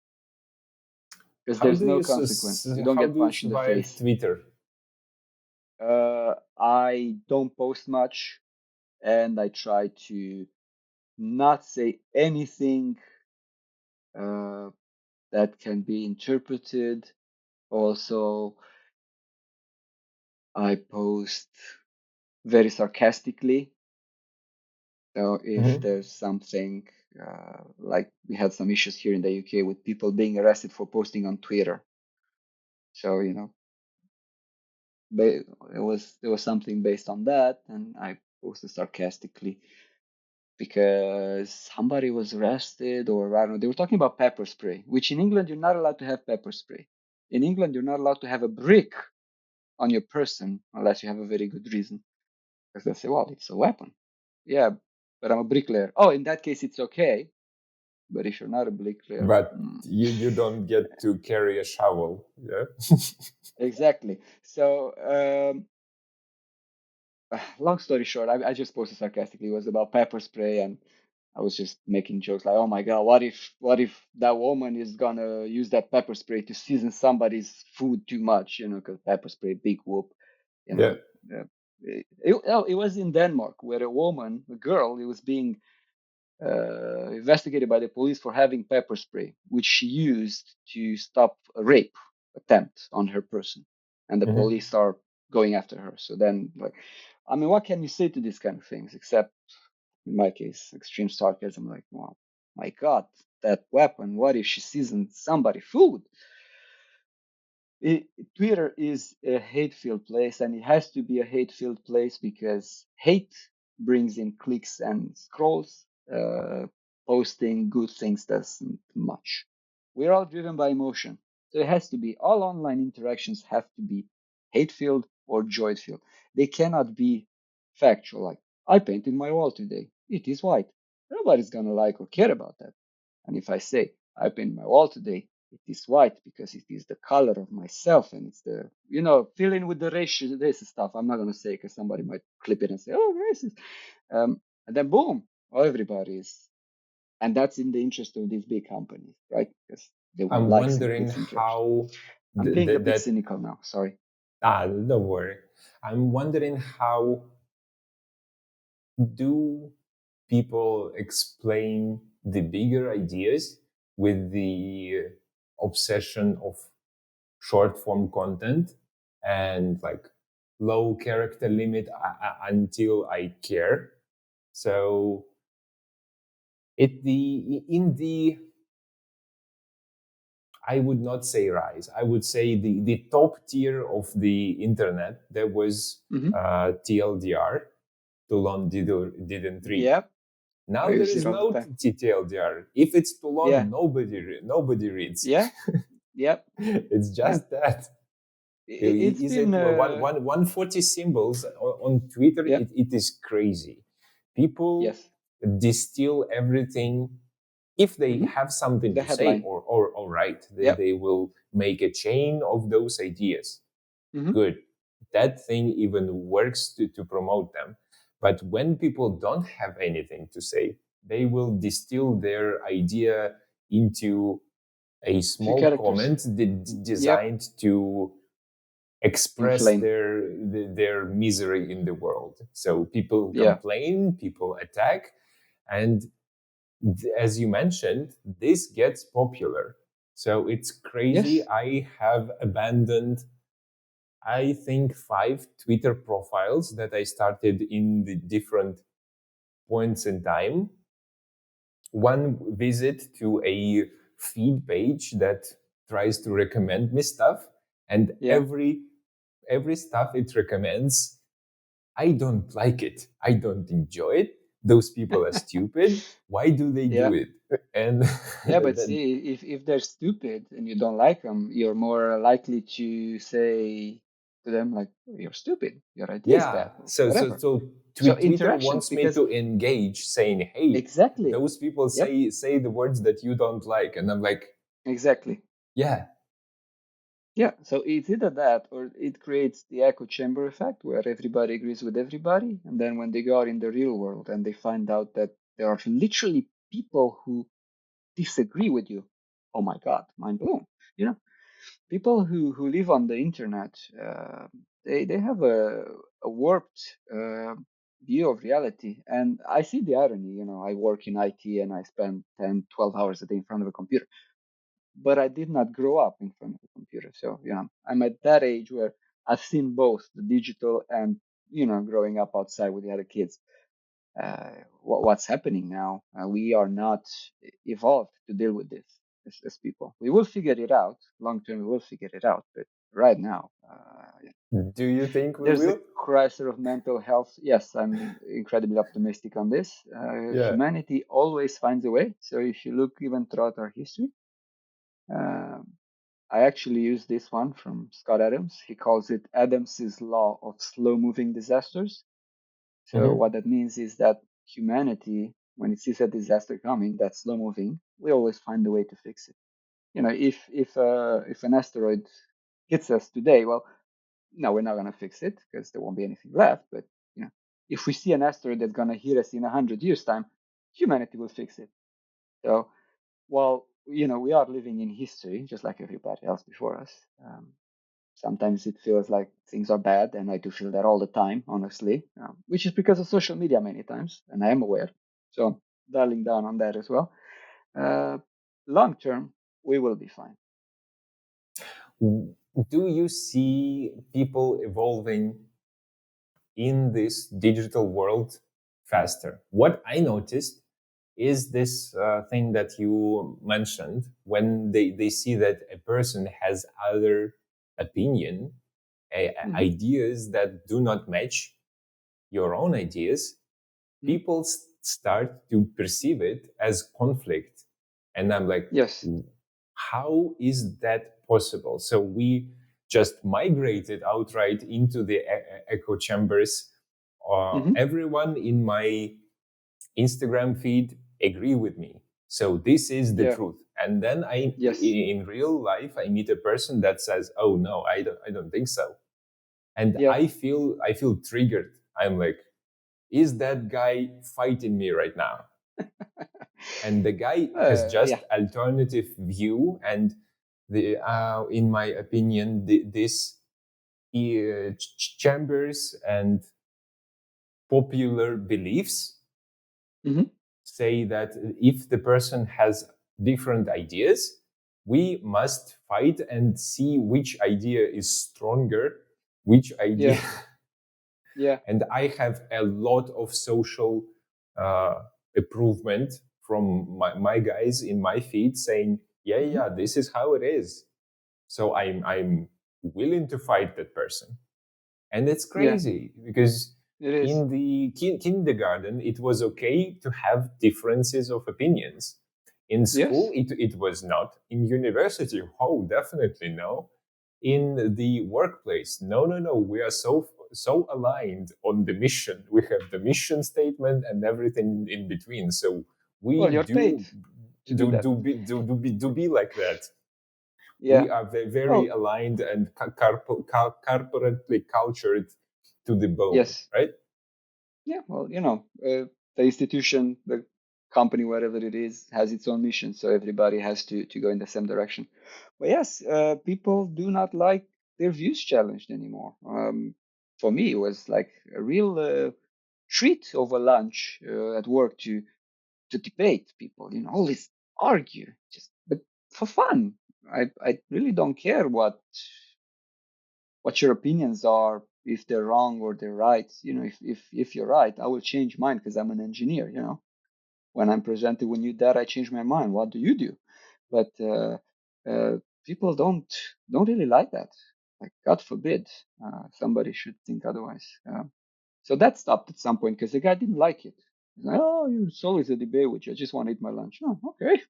because How there's do no you consequences. You don't how get do you punched in the survive face. Twitter? I don't post much, and I try to not say anything uh, that can be interpreted. Also, I post very sarcastically. So if Mhm. there's something like we had some issues here in the UK with people being arrested for posting on Twitter. So there was something based on that, and I posted sarcastically because somebody was arrested, or I don't know. They were talking about pepper spray, which in England you're not allowed to have pepper spray. In England, you're not allowed to have a brick on your person unless you have a very good reason. Because they say, well, it's a weapon. Yeah, but I'm a bricklayer. Oh, in that case, it's okay. But if you're not a bricklayer, But you don't get to carry a shovel. Yeah. exactly. So, long story short, I just posted sarcastically. It was about pepper spray, and I was just making jokes like, "Oh my God, what if that woman is gonna use that pepper spray to season somebody's food too much? Because pepper spray, big whoop. You Yeah. know, it was in Denmark where a girl, it was being investigated by the police for having pepper spray, which she used to stop a rape attempt on her person, and the Mhm. police are going after her. So then, like, I mean, what can you say to these kind of things except, in my case, extreme sarcasm? Like, well, my God, that weapon. What if she seasoned somebody food? it, Twitter is a hate-filled place, and it has to be a hate-filled place because hate brings in clicks and scrolls. Uh, Posting good things doesn't much. We're all driven by emotion, so it has to be all online interactions have to be hate-filled or joy-filled. They cannot be factual. Like, I painted my wall today. It is white. Nobody's gonna like or care about that. And if I say I painted my wall today, it is white because it is the color of myself, and it's the fill in with the racist stuff. I'm not gonna say because somebody might clip it and say, "Oh, racist," and then boom, everybody is, and that's in the interest of these big companies, right? Because they want I'm likes and wondering clicks and interactions. how I'm being a bit that cynical now. Sorry. don't worry. I'm wondering how do people explain the bigger ideas with the obsession of short form content and like low character limit until I care. So in the I would not say rise. I would say the top tier of the internet there was Mm-hmm. TLDR, too long didn't read. Yep. I Now there use it is all the no time. TLDR. If it's too Yeah. long, nobody reads. Yeah. Yep. It's Yeah. just that. It's Is been. it 140 symbols on Twitter? Yeah. It is crazy. People Yes. distill everything. If they Mm-hmm. have something The to say headline. or write, Yep. they will make a chain of those ideas. Mm-hmm. Good. That thing even works to promote them. But when people don't have anything to say, they will distill their idea into a Few small characters. comment Yep. designed to express Inflame. their misery in the world. So people Yeah. complain, people attack, and as you mentioned, this gets popular. So it's crazy. Yes. I have abandoned, I think, 5 Twitter profiles that I started in the different points in time. One visit to a feed page that tries to recommend me stuff, and Yeah. every stuff it recommends, I don't like it. I don't enjoy it. those people are stupid. Why do they do Yeah. it? And Yeah, but then, see, if they're stupid and you don't like them, you're more likely to say to them like, "You're stupid. Your idea is yeah. bad," or So whatever. so So Twitter interactions, wants me because to engage, saying, "Hey, exactly. those people Yep, say the words that you don't like," and I'm like, exactly. "Yeah, Yeah. So it's either that or it creates the echo chamber effect where everybody agrees with everybody, and then when they go out in the real world and they find out that there are literally people who disagree with you, oh my God, mind blown. You know, people who live on the internet, they have a warped view of reality, and I see the irony. You know, I work in IT and I spend 10, 12 hours a day in front of a computer, but I did not grow up in front of a computer. So yeah, I'm at that age where I've seen both the digital and, you know, growing up outside with the other kids. What's happening now? We are not evolved to deal with this as people. We will figure it out long term. We will figure it out, but right now, do you think we there's a will?" crisis of mental health. Yes, I'm incredibly optimistic on this. Yeah. Humanity always finds a way. So if you look even throughout our history, uh, I actually use this one from Scott Adams. He calls it Adams's law of slow-moving disasters. So Hmm. what that means is that humanity, when it sees a disaster coming that's slow moving, we always find a way to fix it. You know, if an asteroid hits us today, well, no, we're not gonna fix it because there won't be anything left. But you know, if we see an asteroid that's gonna hit us in 100 years' time, humanity will fix it. So while you know we are living in history just like everybody else before us, sometimes it feels like things are bad, and I do feel that all the time, honestly, which is because of social media many times, and I am aware. So I'm dialing down on that as well. Uh, Long term, we will be fine. Do you see people evolving in this digital world faster? What I noticed is this thing that you mentioned, when they see that a person has other opinion, Mm-hmm. ideas that do not match your own ideas, Mm-hmm. people start to perceive it as conflict. And I'm like, Yes. how is that possible? So we just migrated outright into the echo chambers. Mm-hmm. Everyone in my Instagram feed agree with me. So this is the Yeah. truth. And then Yes. in real life, I meet a person that says, "Oh no, I don't think so," and Yeah. I feel triggered. I'm like, is that guy fighting me right now? And the guy has Yeah. just alternative view, and the in my opinion, this chambers and popular beliefs Mm-hmm. say that if the person has different ideas, we must fight and see which idea is stronger, which idea. Yeah. Yeah. And I have a lot of social improvement from my guys in my feed saying, yeah, Mm-hmm. yeah, this is how it is. So I'm willing to fight that person. And it's Yeah. crazy because It is. in the kindergarten, it was okay to have differences of opinions. In school, Yes. it was not. In university, oh, definitely no. In the workplace, no, no, no. We are so aligned on the mission. We have the mission statement and everything in between. So we Well, you're paid do to do that. do be like that. Yeah. We are very Well, aligned and corporately cultured to the bone, yes. right? Yeah, well, you know, the institution, the company, wherever it is, has its own mission, so everybody has to go in the same direction. But yes, people do not like their views challenged anymore. For me, it was like a real treat over lunch at work to debate people. You know, always argue, just but for fun. I really don't care what your opinions are, if they're wrong or they're right. You know, if you're right, I will change mine because I'm an engineer. You know, when I'm presented with new data, I change my mind. What do you do? But uh, people don't really like that. Like, God forbid, somebody should think otherwise. So that stopped at some point because the guy didn't like it. Like, oh, it's always a debate with you. I just want to eat my lunch. Oh, okay.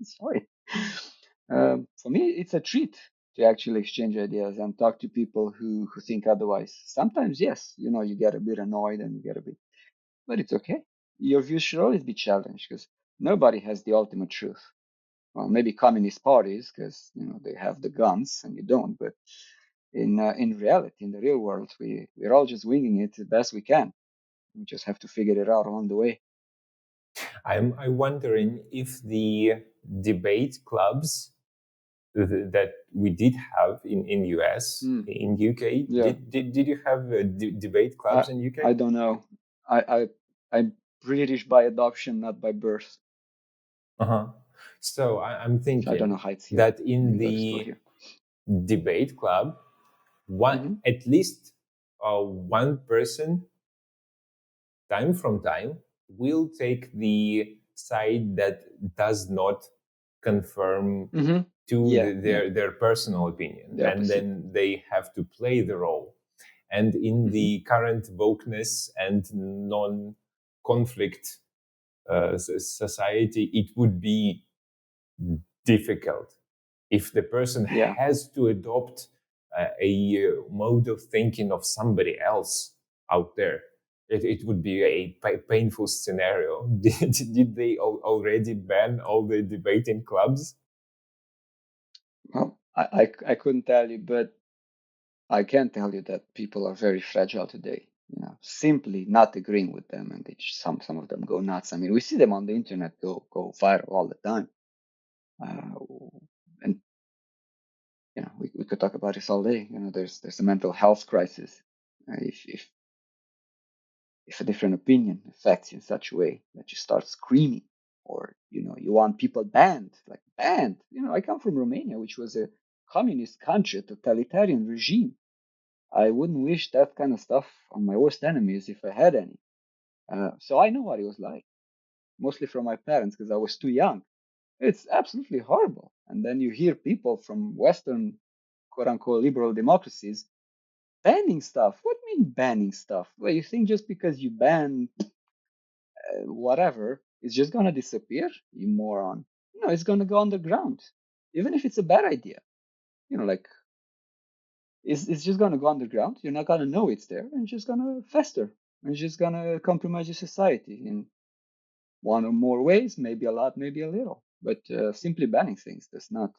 Sorry. For me, it's a treat to actually exchange ideas and talk to people who think otherwise. Sometimes, yes, you get a bit annoyed and you get a bit, but it's okay. Your views should always be challenged because nobody has the ultimate truth. Well, maybe communist parties because they have the guns and you don't. But in reality, in the real world, we're all just winging it the best we can. We just have to figure it out along the way. I'm wondering if the debate clubs that we did have in US, Mm, in UK, yeah, did you have debate I clubs in UK? I don't know. I'm British by adoption, not by birth. Uh-huh. So I'm So I don't know thinking how it's here that when in you go to school the here. debate club, one Hmm. at least one person, time from time, will take the side that does not confirm Hmm. to Yeah, yeah, their personal opinion, the and opposite. then they have to play the role. And in Hmm. the current wokeness and non-conflict society, it would be difficult if the person Yeah. has to adopt a mode of thinking of somebody else out there. It would be a painful scenario. Did they already ban all the debating clubs? Well, I couldn't tell you, but I can tell you that people are very fragile today. Simply not agreeing with them, and some of them go nuts. I mean, we see them on the internet go viral all the time. Uh, and we could talk about this all day. There's a mental health crisis. If a different opinion affects you in such a way that you start screaming, or you want people banned, like banned. I come from Romania, which was a communist country, a totalitarian regime. I wouldn't wish that kind of stuff on my worst enemies if I had any. So I know what it was like, mostly from my parents because I was too young. It's absolutely horrible. And then you hear people from Western, quote unquote, liberal democracies banning stuff. What do you mean banning stuff? Well, you think just because you ban whatever, it's just gonna disappear? You moron. It's gonna go underground, even if it's a bad idea. Like it's just gonna go underground. You're not gonna know it's there, and it's just gonna fester. And it's just gonna compromise your society in one or more ways, maybe a lot, maybe a little. But simply banning things does not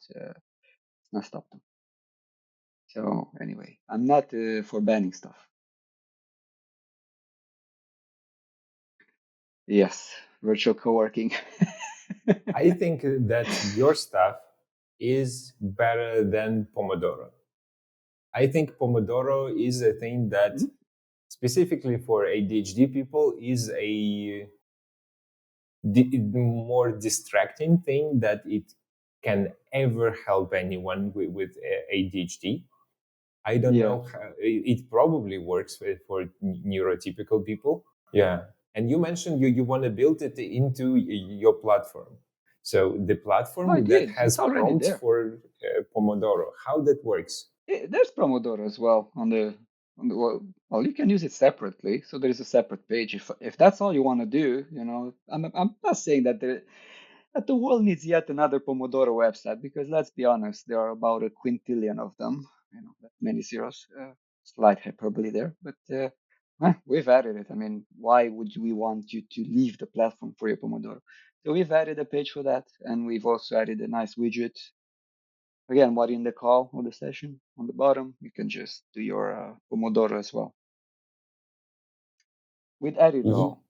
stop them. So anyway, I'm not for banning stuff. Yes, virtual co-working. I think that your stuff is better than Pomodoro. I think Pomodoro is a thing that, Mhm. specifically for ADHD people, is a more distracting thing that it can ever help anyone with ADHD. I don't Yeah. know. It probably works for neurotypical people. Yeah. And you mentioned you want to build it into your platform. So the I platform that did. It's has already prompts there. for Pomodoro, how that works? There's Pomodoro as well on the well, you can use it separately. So there is a separate page. If that's all you want to do, I'm not saying that the world needs yet another Pomodoro website because let's be honest, there are about a quintillion of them. That many zeros. Slight hyperbole there, but we've added it. I mean, why would we want you to leave the platform for your Pomodoro? So we've added a page for that, and we've also added a nice widget. Again, what in the call or the session on the bottom, you can just do your Pomodoro as well. We'd added it You, all.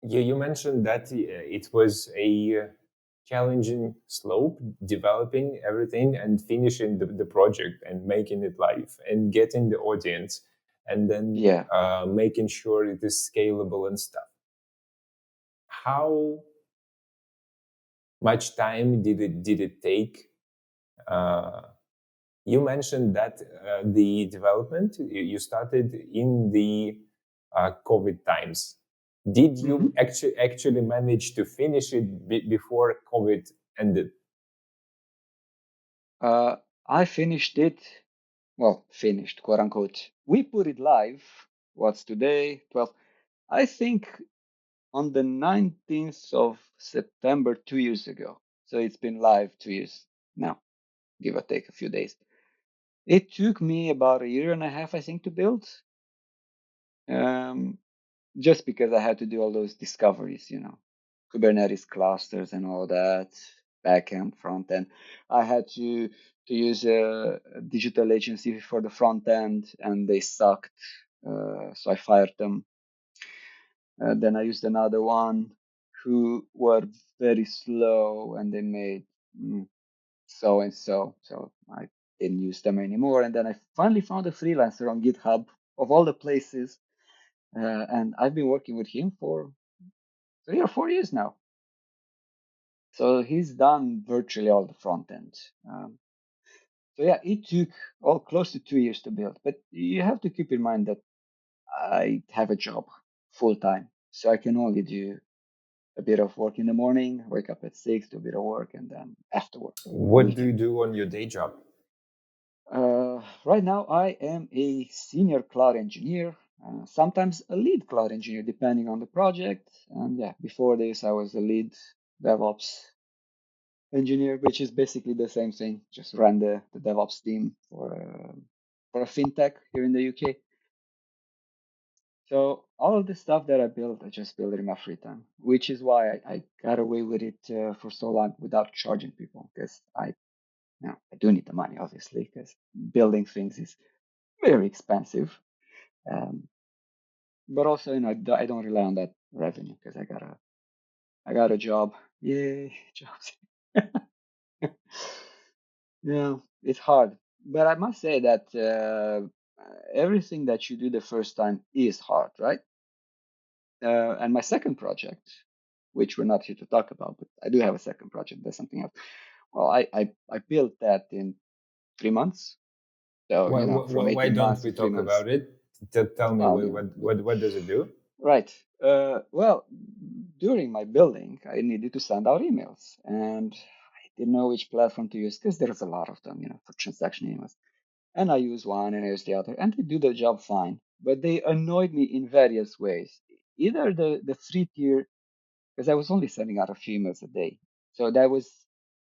you mentioned that it was a challenging slope, developing everything and finishing the project and making it live and getting the audience and then Yeah. making sure it is scalable and stuff. How much time did it take? Uh, you mentioned that the development you started in the COVID times. Did Hmm. you actually manage to finish it before COVID ended? I finished it. Well, finished, quote unquote. We put it live. What's today? 12. I think on the 19th of September 2 years ago. So it's been live 2 years now, give or take a few days. It took me about a year and a half, I think, to build, um, just because I had to do all those discoveries, Kubernetes clusters and all that, backend, front end. I had to use a digital agency for the front end, and they sucked, so I fired them. Then I used another one who were very slow, and they made so and so. So I didn't use them anymore. And then I finally found a freelancer on GitHub of all the places, and I've been working with him for 3 or 4 years now. So he's done virtually all the front end. So yeah, it took all close to 2 years to build. But you have to keep in mind that I have a job full time, so I can only do a bit of work in the morning, wake up at 6, do a bit of work, and then after work, What do you weekend. do on your day job? Right now, I am a senior cloud engineer, sometimes a lead cloud engineer, depending on the project. And yeah, before this, I was a lead DevOps engineer, which is basically the same thing. Just ran the DevOps team for a fintech here in the UK. So all of the stuff that I built, I just build it in my free time, which is why I got away with it for so long without charging people, because I do need the money, obviously, because building things is very expensive. Um, but also, I don't rely on that revenue because I got a job. Yay, jobs. Yeah, it's hard. But I must say that everything that you do the first time is hard, right? And my second project, which we're not here to talk about, but I do have a second project. That's something else. Well, I built that in 3 months. So, from Why 18 don't months we to three talk months. about it? Tell me Well, you know, what does it do? right. Well, during my building, I needed to send out emails, and I didn't know which platform to use because there's a lot of them, for transaction emails. And I use one and I use the other, and they do the job fine. But they annoyed me in various ways. Either the free tier, because I was only sending out a few emails a day, so that was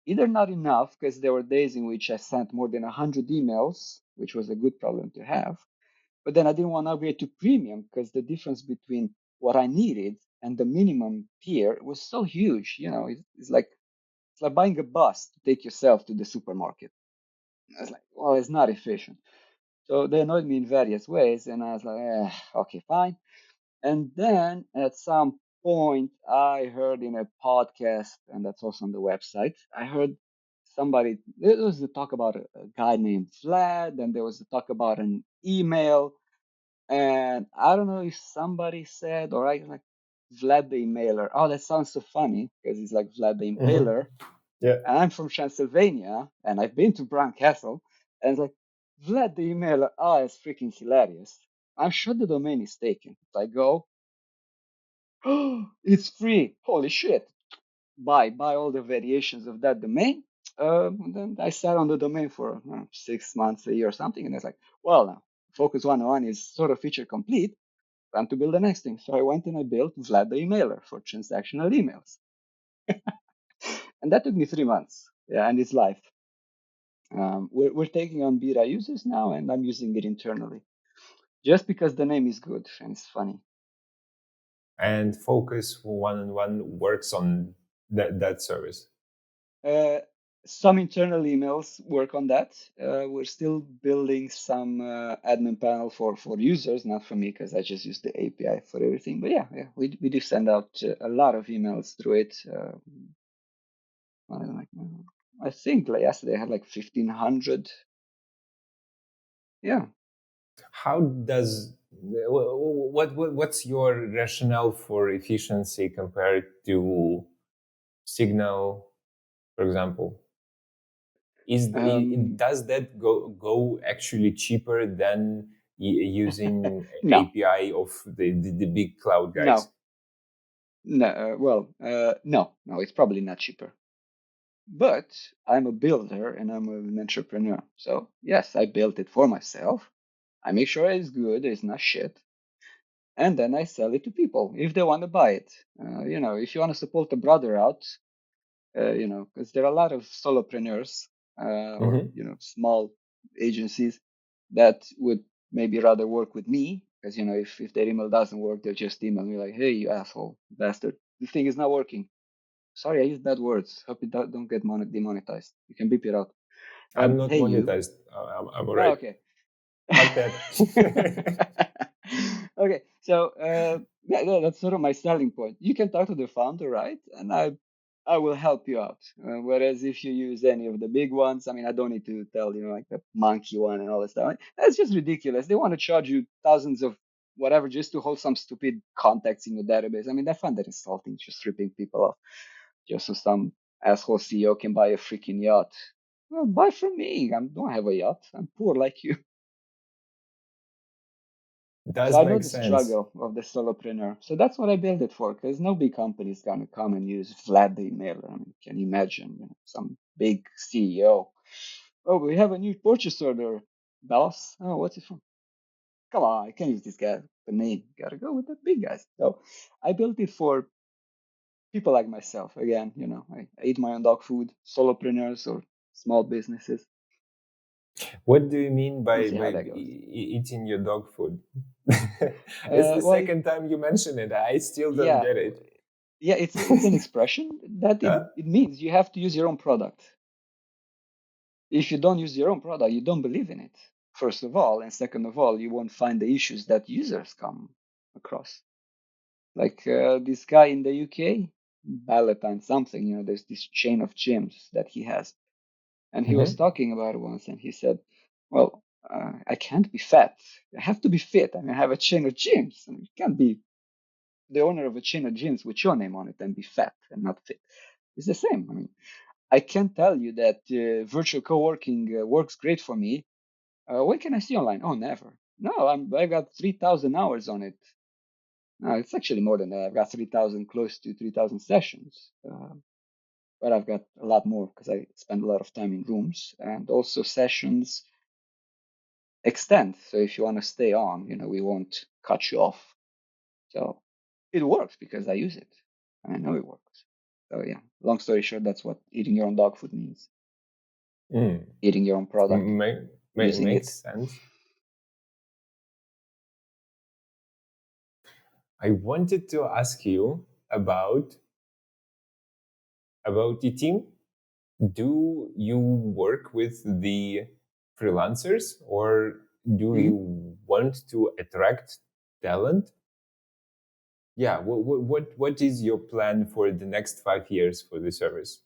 either not enough because there were days in which I sent more than 100 emails, which was a good problem to have. But then I didn't want to upgrade to premium because the difference between what I needed and the minimum tier was so huge. It's like buying a bus to take yourself to the supermarket. I was like, well, it's not efficient. So they annoyed me in various ways, and I was like, okay, fine. And then at some point, I heard in a podcast, and that's also on the website, I heard somebody, there was a talk about a guy named Vlad, and there was a talk about an email. And I don't know if somebody said, or I like Vlad the Emailer. Oh, that sounds so funny because he's like Vlad the Hmm. Impaler. Yeah. And I'm from Transylvania and I've been to Bran Castle. And it's like, Vlad the Emailer. Oh, it's freaking hilarious. I'm sure the domain is taken. So I go, oh, it's free. Holy shit. Buy all the variations of that domain. And then I sat on the domain for 6 months, a year or something. And it's like, well, now Focus101 is sort of feature complete. Time to build the next thing. So I went and I built Vlad the emailer for transactional emails. And that took me 3 months. Yeah, and it's live. We're taking on beta users now, and I'm using it internally just because the name is good and it's funny. And Focus101 works on that service. Uh, some internal emails work on that. We're still building some admin panel for users, not for me because I just use the API for everything. But yeah, we do send out a lot of emails through it. I don't know, I think like yesterday I had like 1,500. Yeah. How does what's your rationale for efficiency compared to Signal, for example? Um, Does that go actually cheaper than using no, API of the big cloud guys? no, no. No, it's probably not cheaper. But I'm a builder and I'm an entrepreneur. So yes, I built it for myself. I make sure it's good, it's not shit. and then I sell it to people if they want to buy it. If you want to support a brother out, because there are a lot of solopreneurs or Hmm. small agencies that would maybe rather work with me because if their email doesn't work, they'll just email me like, "Hey, you asshole bastard, the thing is not working. Sorry, I used bad words. Hope it don't get demonetized. You can beep it out. I'm not Hey, you. monetized. I'm all Oh, right. okay. Fuck that. Okay, so yeah, that's sort of my selling point. You can talk to the founder, right? And I will help you out. Whereas if you use any of the big ones, I mean, I don't need to tell like the monkey one and all that stuff. That's just ridiculous. They want to charge you thousands of whatever just to hold some stupid contacts in your database. I mean, I find that insulting, just ripping people off just so some asshole CEO can buy a freaking yacht. Well, buy from me. I don't have a yacht. I'm poor like you. So Does I know make the sense. struggle of the solopreneur. So that's what I built it for, because no big company is gonna come and use Vlad the emailer. I mean, can you imagine, some big CEO? Oh, we have a new purchase order, boss. Oh, what's it from? Come on, I can't use this guy. The name gotta go with the big guys. So I built it for people like myself. Again, I eat my own dog food, solopreneurs or small businesses. What do you mean We'll by see how that goes. eating your dog food? It's the Well, second time you mention it. I still don't yeah, get it. yeah, it's an expression that it, Huh? it means you have to use your own product. If you don't use your own product, you don't believe in it, first of all. And second of all, you won't find the issues that users come across. Like this guy in the UK, Valentine something, there's this chain of gyms that he has. And he was Hmm. talking about it once and he said, well, I can't be fat. I have to be fit. I mean, I have a chain of gyms. And you can't be the owner of a chain of gyms with your name on it and be fat and not fit. It's the same. I mean, I can tell you that virtual co-working works great for me. When can I see online? Oh, never. No, I got 3,000 hours on it. No, it's actually more than that. I've got 3,000, close to 3,000 sessions. But I've got a lot more because I spend a lot of time in rooms and also sessions extend. So if you want to stay on, we won't cut you off. So it works because I use it and I know it works. So yeah, long story short, that's what eating your own dog food means. Mm. Eating your own product, using it. Makes sense. I wanted to ask you about the team. Do you work with the freelancers or do Mhm. you want to attract talent? Yeah, what is your plan for the next 5 years for the service?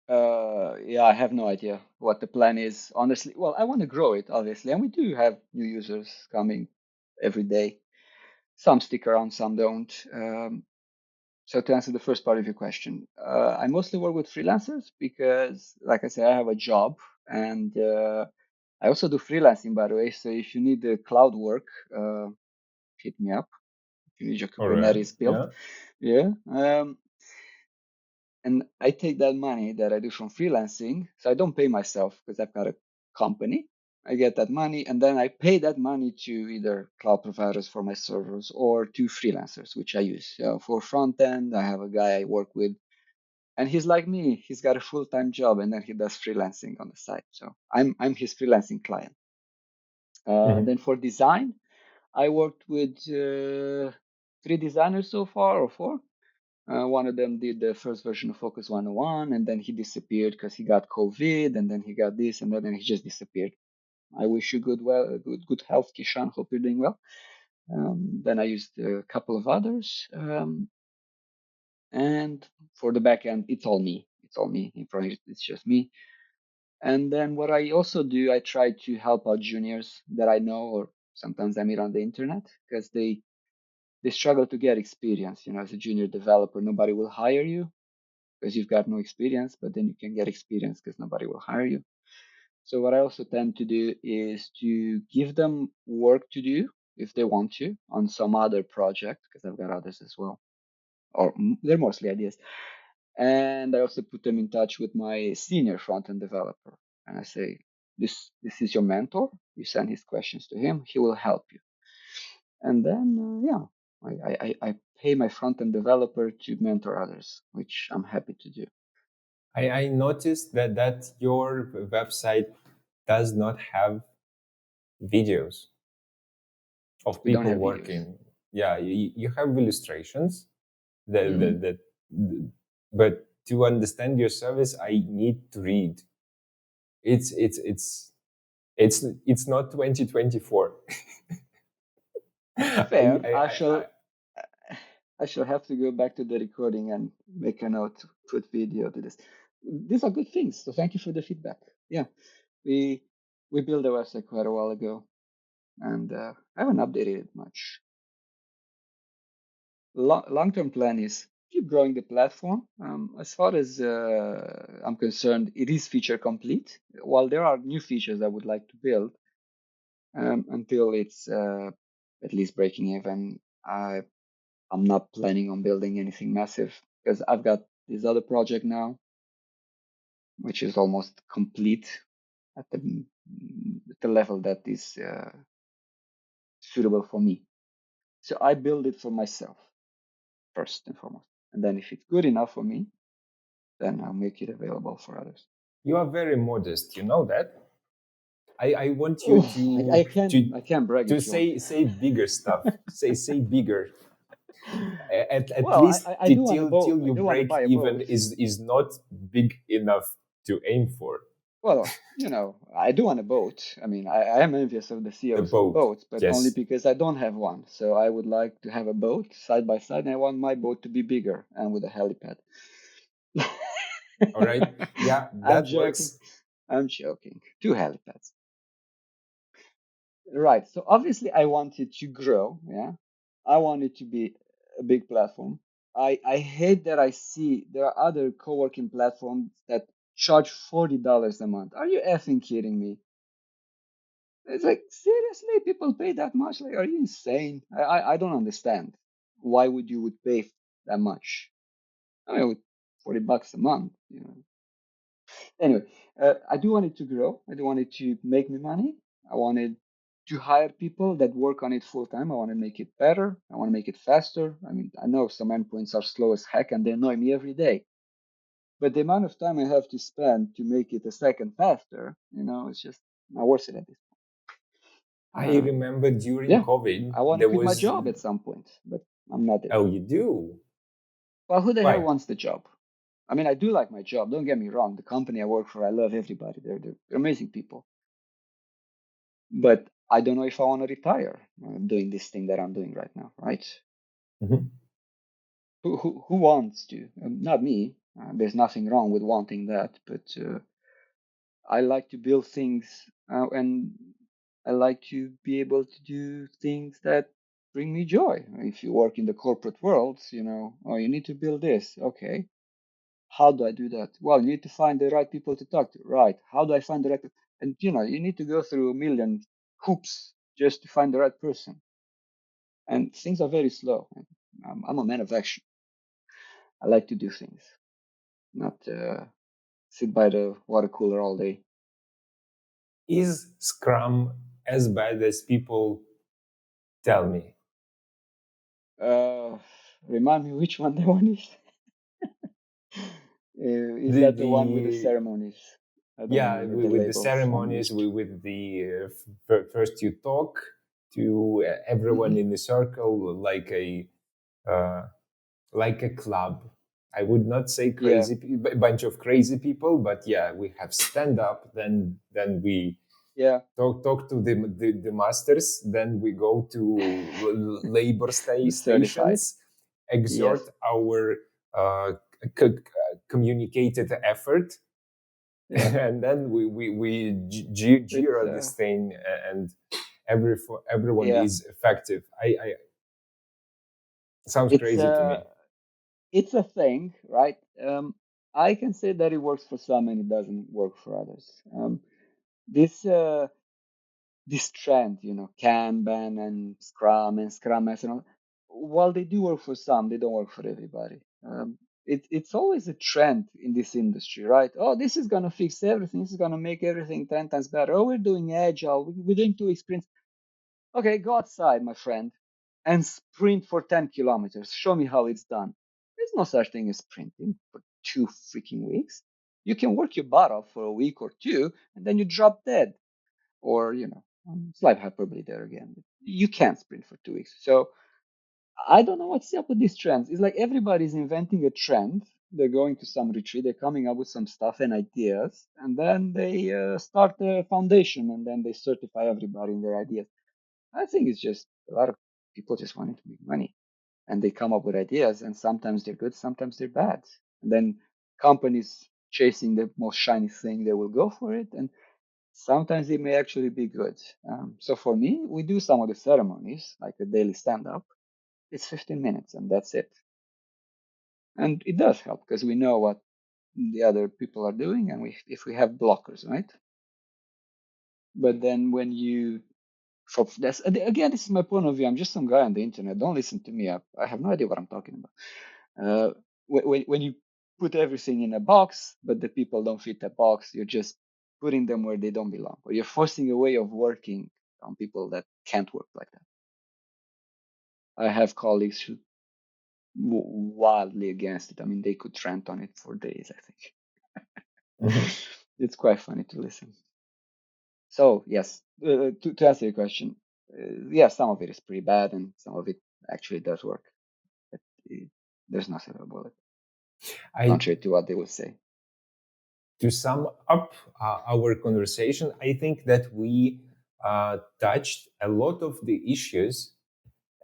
Yeah, I have no idea what the plan is, honestly. Well, I want to grow it, obviously, and we do have new users coming every day. Some stick around, some don't. So to answer the first part of your question, I mostly work with freelancers because, like I said, I have a job and I also do freelancing, by the way. So if you need the cloud work, hit me up. If you need your All right. Kubernetes built, Yeah. yeah. And I take that money that I do from freelancing. So I don't pay myself because I've got a company. I get that money and then I pay that money to either cloud providers for my servers or to freelancers, which I use. So for front end, I have a guy I work with and he's like me. He's got a full-time job and then he does freelancing on the side. So I'm his freelancing client. Hmm. Then for design, I worked with three designers so far or four. One of them did the first version of Focus101, and then he disappeared because he got COVID, and then he got this, and then he just disappeared. I wish you good health, Kishan. Hope you're doing well. Then I used a couple of others, and for the back end, it's all me. It's all me. In front, it's just me. And then what I also do, I try to help out juniors that I know, or sometimes I meet on the internet, because they struggle to get experience. As a junior developer, nobody will hire you because you've got no experience, but then you can get experience because nobody will hire you. So what I also tend to do is to give them work to do if they want to on some other project, because I've got others as well, or they're mostly ideas. And I also put them in touch with my senior front-end developer. And I say, this is your mentor. You send his questions to him. He will help you. And then, yeah, I pay my front end developer to mentor others, which I'm happy to do. I noticed that your website does not have videos of We don't people have videos. working. Yeah, you have illustrations. The, the, Hmm. the, but to understand your service, I need to read. It's it's it's it's not 2024. Fair. I shall have to go back to the recording and make a note to put video to this. These are good things. So thank you for the feedback. Yeah, we we built a website quite a while ago, and I haven't updated it much. Long-term plan is keep growing the platform. As far as I'm concerned, it is feature complete. While there are new features I would like to build, until it's at least breaking even, I'm not planning on building anything massive because I've got this other project now, which is almost complete at the level that is suitable for me. So I build it for myself first and foremost, and then if it's good enough for me, then I'll make it available for others. You are very modest. You know that. I want you Oh, I to can I can brag to if you want. say bigger stuff. Say bigger. At Well, least I do want a boat. till I you do want to break buy a even boat. is not big enough to aim for. Well, I do want a boat. I mean, I am envious of the The CEOs of boat, boats, but only yes. because I don't have one. So I would like to have a boat side by side, and I want my boat to be bigger and with a helipad. All right. Yeah, I'm that joking. works. I'm joking. Two helipads. Right. So obviously, I wanted to grow. Yeah. I want it to be a big platform. I hate that I see there are other co-working platforms that charge $40 a month. Are you effing kidding me? It's like, seriously, people pay that much? Like, are you insane? I don't understand. Why would you would pay that much? I mean, with $40 a month, you know. Anyway, I do want it to grow. I do want it to make me money. I wanted to hire people that work on it full time. I want to make it better. I want to make it faster. I mean, I know some endpoints are slow as heck and they annoy me every day. But the amount of time I have to spend to make it a second faster, it's just not worth it at this point. I remember during Yeah, COVID I want to there quit my was. job at some point, but I'm not there Oh, yet. you do? Well, who the hell Why? wants the job? I mean, I do like my job. Don't get me wrong. The company I work for, I love everybody. They're amazing people. But I don't know if I want to retire doing this thing that I'm doing right now, right? Mhm. Who wants to? Not me. There's nothing wrong with wanting that, but I like to build things and I like to be able to do things that bring me joy. If you work in the corporate world, oh, you need to build this. Okay. How do I do that? Well, you need to find the right people to talk to. Right. How do I find the right people? And you need to go through a million hoops just to find the right person. And things are very slow. I'm a man of action. I like to do things, not sit by the water cooler all day. Is Scrum as bad as people tell me? Uh, Remind me which one that one is. Is The that the one with the the ceremonies? I don't Yeah, remember the with the labels. ceremonies, with the first you talk to everyone Mhm. in the circle uh, like a club. I would not say Yeah, crazy bunch of crazy people, but yeah, we have stand up. Then we yeah, talk to the masters. Then we go to labor the certified. stations, Yes, exert our uh, c- communicated effort, yeah. and then we It's jeer at this thing, and everyone yeah, is effective. I sounds it's crazy to uh, me. it's a thing, right? I can say that it works for some and it doesn't work for others. This this trend, Kanban and Scrum Master, and all, while they do work for some, they don't work for everybody. It's always a trend in this industry, right? Oh, this is gonna fix everything. This is gonna make everything 10 times better. Oh, we're doing agile. We're doing 2 week sprints. Okay, go outside, my friend. and sprint for 10 kilometers. Show me how it's done. There's no such thing as sprinting for 2 freaking weeks. You can work your butt off for a week or two, and then you drop dead. Or, slight hyperbole there again. You can't sprint for 2 weeks. So I don't know what's up with these trends. It's like everybody's inventing a trend. They're going to some retreat, they're coming up with some stuff and ideas, and then they start a foundation and then they certify everybody in their ideas. I think it's just a lot of people just wanting to make money and they come up with ideas, and sometimes they're good, sometimes they're bad. And then companies chasing the most shiny thing, they will go for it. And sometimes it may actually be good. So for me, we do some of the ceremonies, like the daily stand up. It's 15 minutes and that's it. And it does help because we know what the other people are doing, and if we have blockers, right? But then when you, for that's again, this is my point of view. I'm just some guy on the internet. Don't listen to me. I have no idea what I'm talking about. When you put everything in a box, but the people don't fit the box, you're just putting them where they don't belong, or you're forcing a way of working on people that can't work like that. I have colleagues who wildly against it. I mean, they could rant on it for days, I think. It's quite funny to listen. So yes, to answer your question, yeah, some of it is pretty bad, and some of it actually does work. But there's no silver bullet, I contrary to what they would say. To sum up our conversation, I think that we touched a lot of the issues,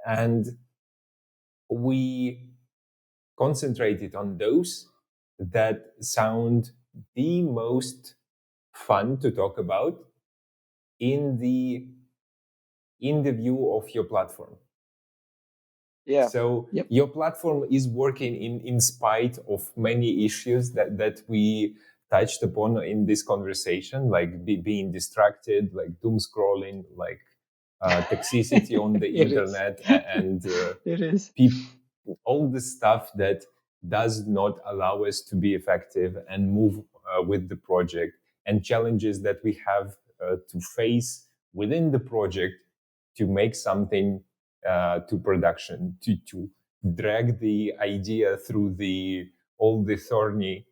and we concentrated on those that sound the most fun to talk about in the view of your platform. Yeah. So Yep. your platform is working in spite of many issues that we touched upon in this conversation, like being distracted, like doom scrolling, like toxicity on the It is. internet, and It is. all the stuff that does not allow us to be effective and move with the project, and challenges that we have to face within the project to make something to production, to drag the idea through all the thorny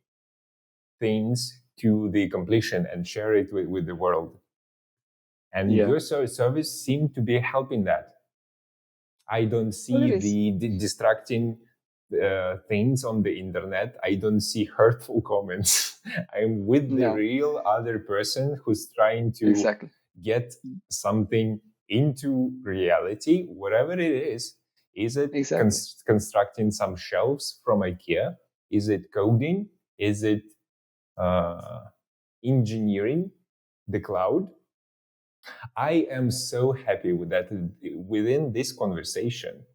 things to the completion and share it with the world. And Yeah. your service seemed to be helping that. I don't Well, it see is. the distracting things on the internet. I don't see hurtful comments. I'm with the No. real other person who's trying to Exactly. get something into reality, whatever it is. Is it Exactly. constructing some shelves from IKEA? Is it coding? Is it uh, engineering the cloud? I am so happy with that. Within this conversation,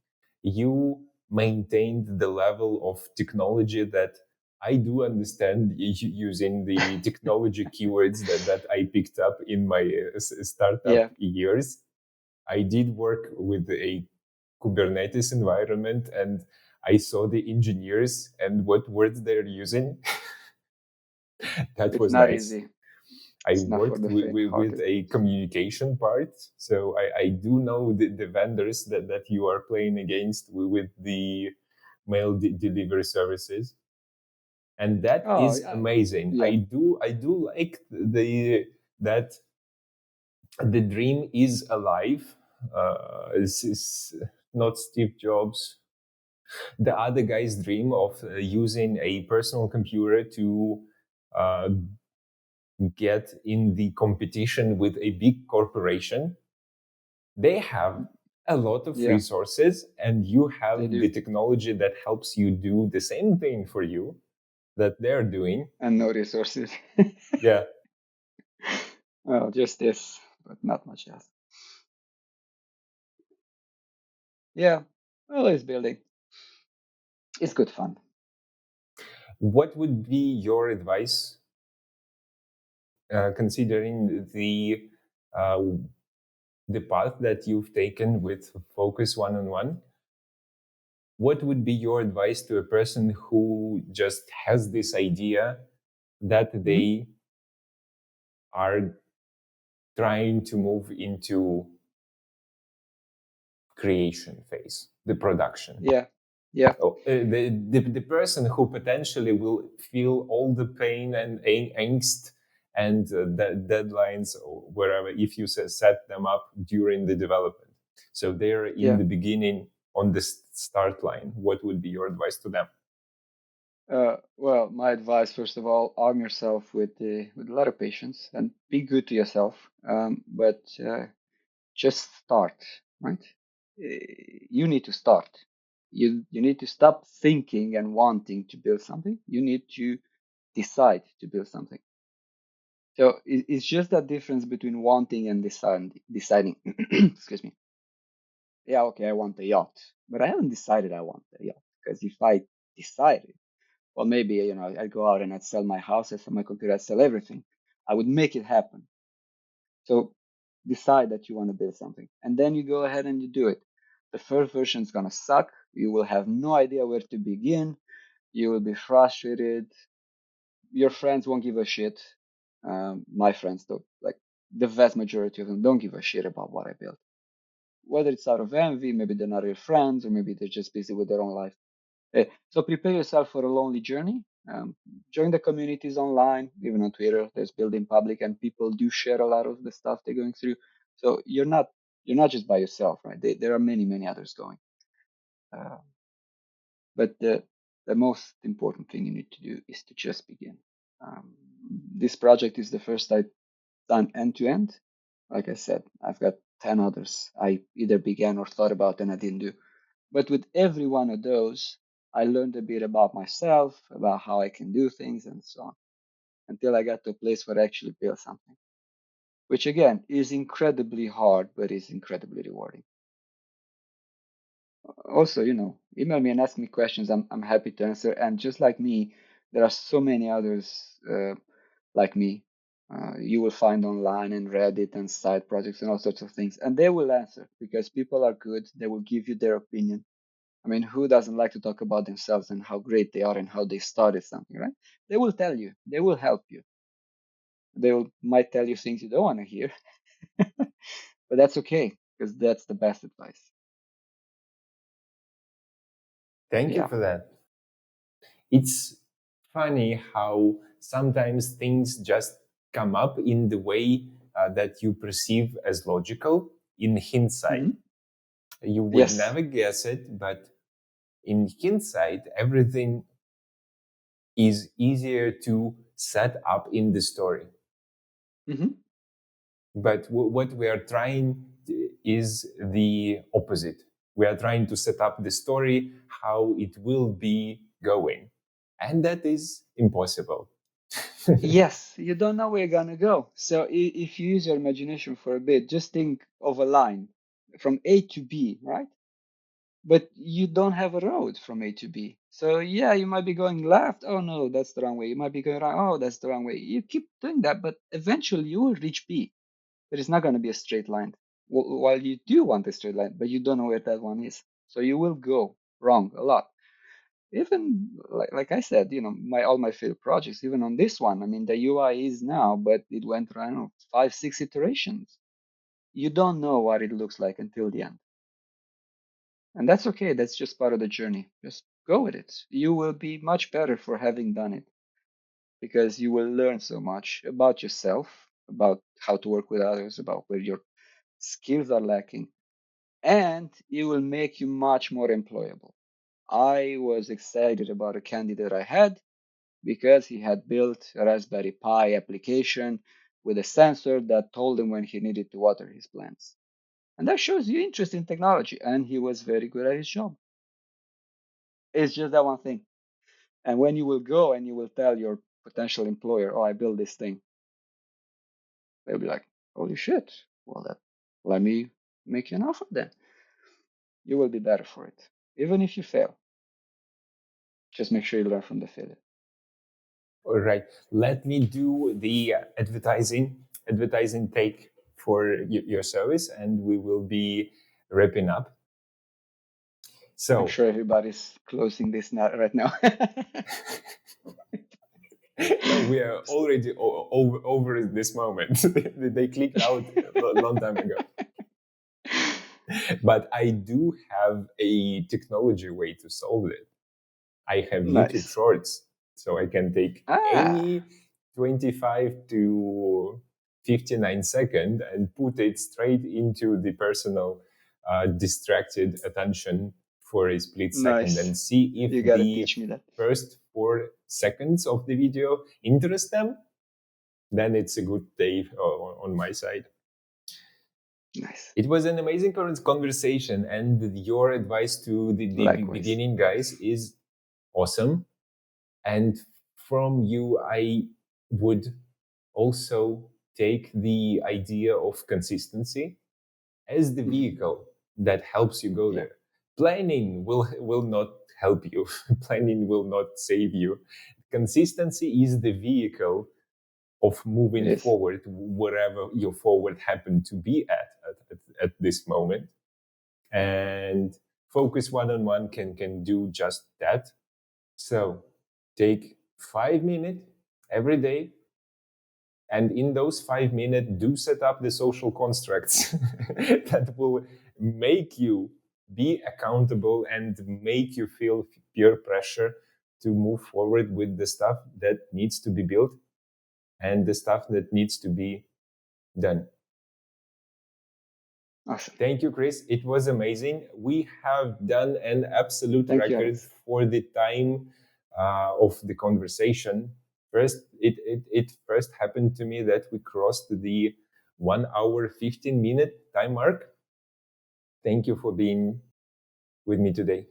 you maintained the level of technology that I do understand, using the technology keywords that I picked up in my startup Yeah. years. I did work with a Kubernetes environment, and I saw the engineers and what words they're using. That It's was not nice. easy. I It's not for worked the with faint-hearted. a communication part, so I do know the vendors that you are playing against with the mail delivery services, and that Oh, is amazing. yeah. I do like that the dream is alive. It's not Steve Jobs, the other guy's dream of using a personal computer to uh, get in the competition with a big corporation. They have a lot of Yeah. resources, and you They have the do. technology that helps you do the same thing for you that they're doing. And no resources. Yeah. Well, just this, but not much else. Yeah. Well, it's building. It's good fun. What would be your advice, considering uh, the path that you've taken with Focus101? What would be your advice to a person who just has this idea that Mhm. they are trying to move into creation phase, the production. Yeah. Yeah. Oh, the person who potentially will feel all the pain and angst and the deadlines or wherever if you set them up during the development. So they're in Yeah. the beginning on the start line. What would be your advice to them? Well, my advice, first of all, arm yourself with a lot of patience and be good to yourself. But just start, right? You need to start. You need to stop thinking and wanting to build something. You need to decide to build something. So it's just that difference between wanting and deciding. Excuse me. Yeah, okay, I want a yacht, but I haven't decided I want a yacht because if I decided, well, maybe I'd go out and I'd sell my house, I'd sell my computer, I'd sell everything. I would make it happen. So decide that you want to build something, and then you go ahead and you do it. The first version is gonna suck. You will have no idea where to begin. You will be frustrated. Your friends won't give a shit. My friends don't. Like the vast majority of them don't give a shit about what I built. Whether it's out of envy, maybe they're not your friends, or maybe they're just busy with their own life. So prepare yourself for a lonely journey. Join the communities online, even on Twitter. There's Building Public, and people do share a lot of the stuff they're going through. So you're not just by yourself, right? There are many others going. Uh, but the most important thing you need to do is to just begin. Um, this project is the first I've done end to end. Like I said, I've got 10 others I either began or thought about and I didn't do. But with every one of those, I learned a bit about myself, about how I can do things, and so on, until I got to a place where I actually built something, which again is incredibly hard, but is incredibly rewarding. Also, email me and ask me questions. I'm happy to answer. And just like me, there are so many others like me. You will find online and Reddit and side projects and all sorts of things, and they will answer because people are good. They will give you their opinion. I mean, who doesn't like to talk about themselves and how great they are and how they started something, right? They will tell you. They will help you. Might tell you things you don't want to hear, but that's okay because that's the best advice. Thank you Yeah. for that. It's funny how sometimes things just come up in the way that you perceive as logical in hindsight. Hmm. You would Yes. never guess it, but in hindsight, everything is easier to set up in the story. Hmm. But what we are trying is the opposite. We are trying to set up the story, how it will be going. And that is impossible. Yes, you don't know where you're gonna go. So if you use your imagination for a bit, just think of a line from A to B, right? But you don't have a road from A to B. So yeah, you might be going left. Oh no, that's the wrong way. You might be going right. Oh, that's the wrong way. You keep doing that, but eventually you will reach B. But it's not going to be a straight line. While you do want a straight line, but you don't know where that one is. So you will go wrong a lot. Even like I said, my all my failed projects, even on this one, I mean the UI is now, but it went through, I don't know, 5, 6 iterations. You don't know what it looks like until the end. And that's okay. That's just part of the journey. Just go with it. You will be much better for having done it because you will learn so much about yourself, about how to work with others, about where your skills are lacking, and it will make you much more employable. I was excited about a candidate I had because he had built a Raspberry Pi application with a sensor that told him when he needed to water his plants. And that shows you interest in technology, and he was very good at his job. It's just that one thing. And when you will go and you will tell your potential employer, "Oh, I built this thing," they'll be like, "Holy shit! Well, let me make you an offer then." You will be better for it, even if you fail. Just make sure you learn from the failure. All right, let me do the advertising take for your service, and we will be wrapping up. I'm So sure everybody's closing this now, right now. no, we are already over this moment. They clicked out a long time ago. But I do have a technology way to solve it. I have YouTube Nice. Shorts, so I can take Ah, any 25 to 59 second and put it straight into the personal distracted attention for a split second and nice. see if You gotta the teach me that. first 4 seconds of the video interest them. Then it's a good day on my side. Nice. It was an amazing conversation, and your advice to the Likewise. beginning guys is awesome. And from you, I would also take the idea of consistency as the Mhm. vehicle that helps you go Yeah, there. Planning will not help you. Planning will not save you. Consistency is the vehicle of it moving is. forward wherever your forward happen to be at this moment. And Focus101 can do just that. So take 5 minutes every day, and in those 5 minutes, do set up the social constructs that will make you be accountable and make you feel peer pressure to move forward with the stuff that needs to be built and the stuff that needs to be done. Awesome. Thank you, Cris. It was amazing. We have done an absolute Thank you, record Alex. for the time of the conversation. First, it first happened to me that we crossed the 1 hour 15 minute time mark. Thank you for being with me today.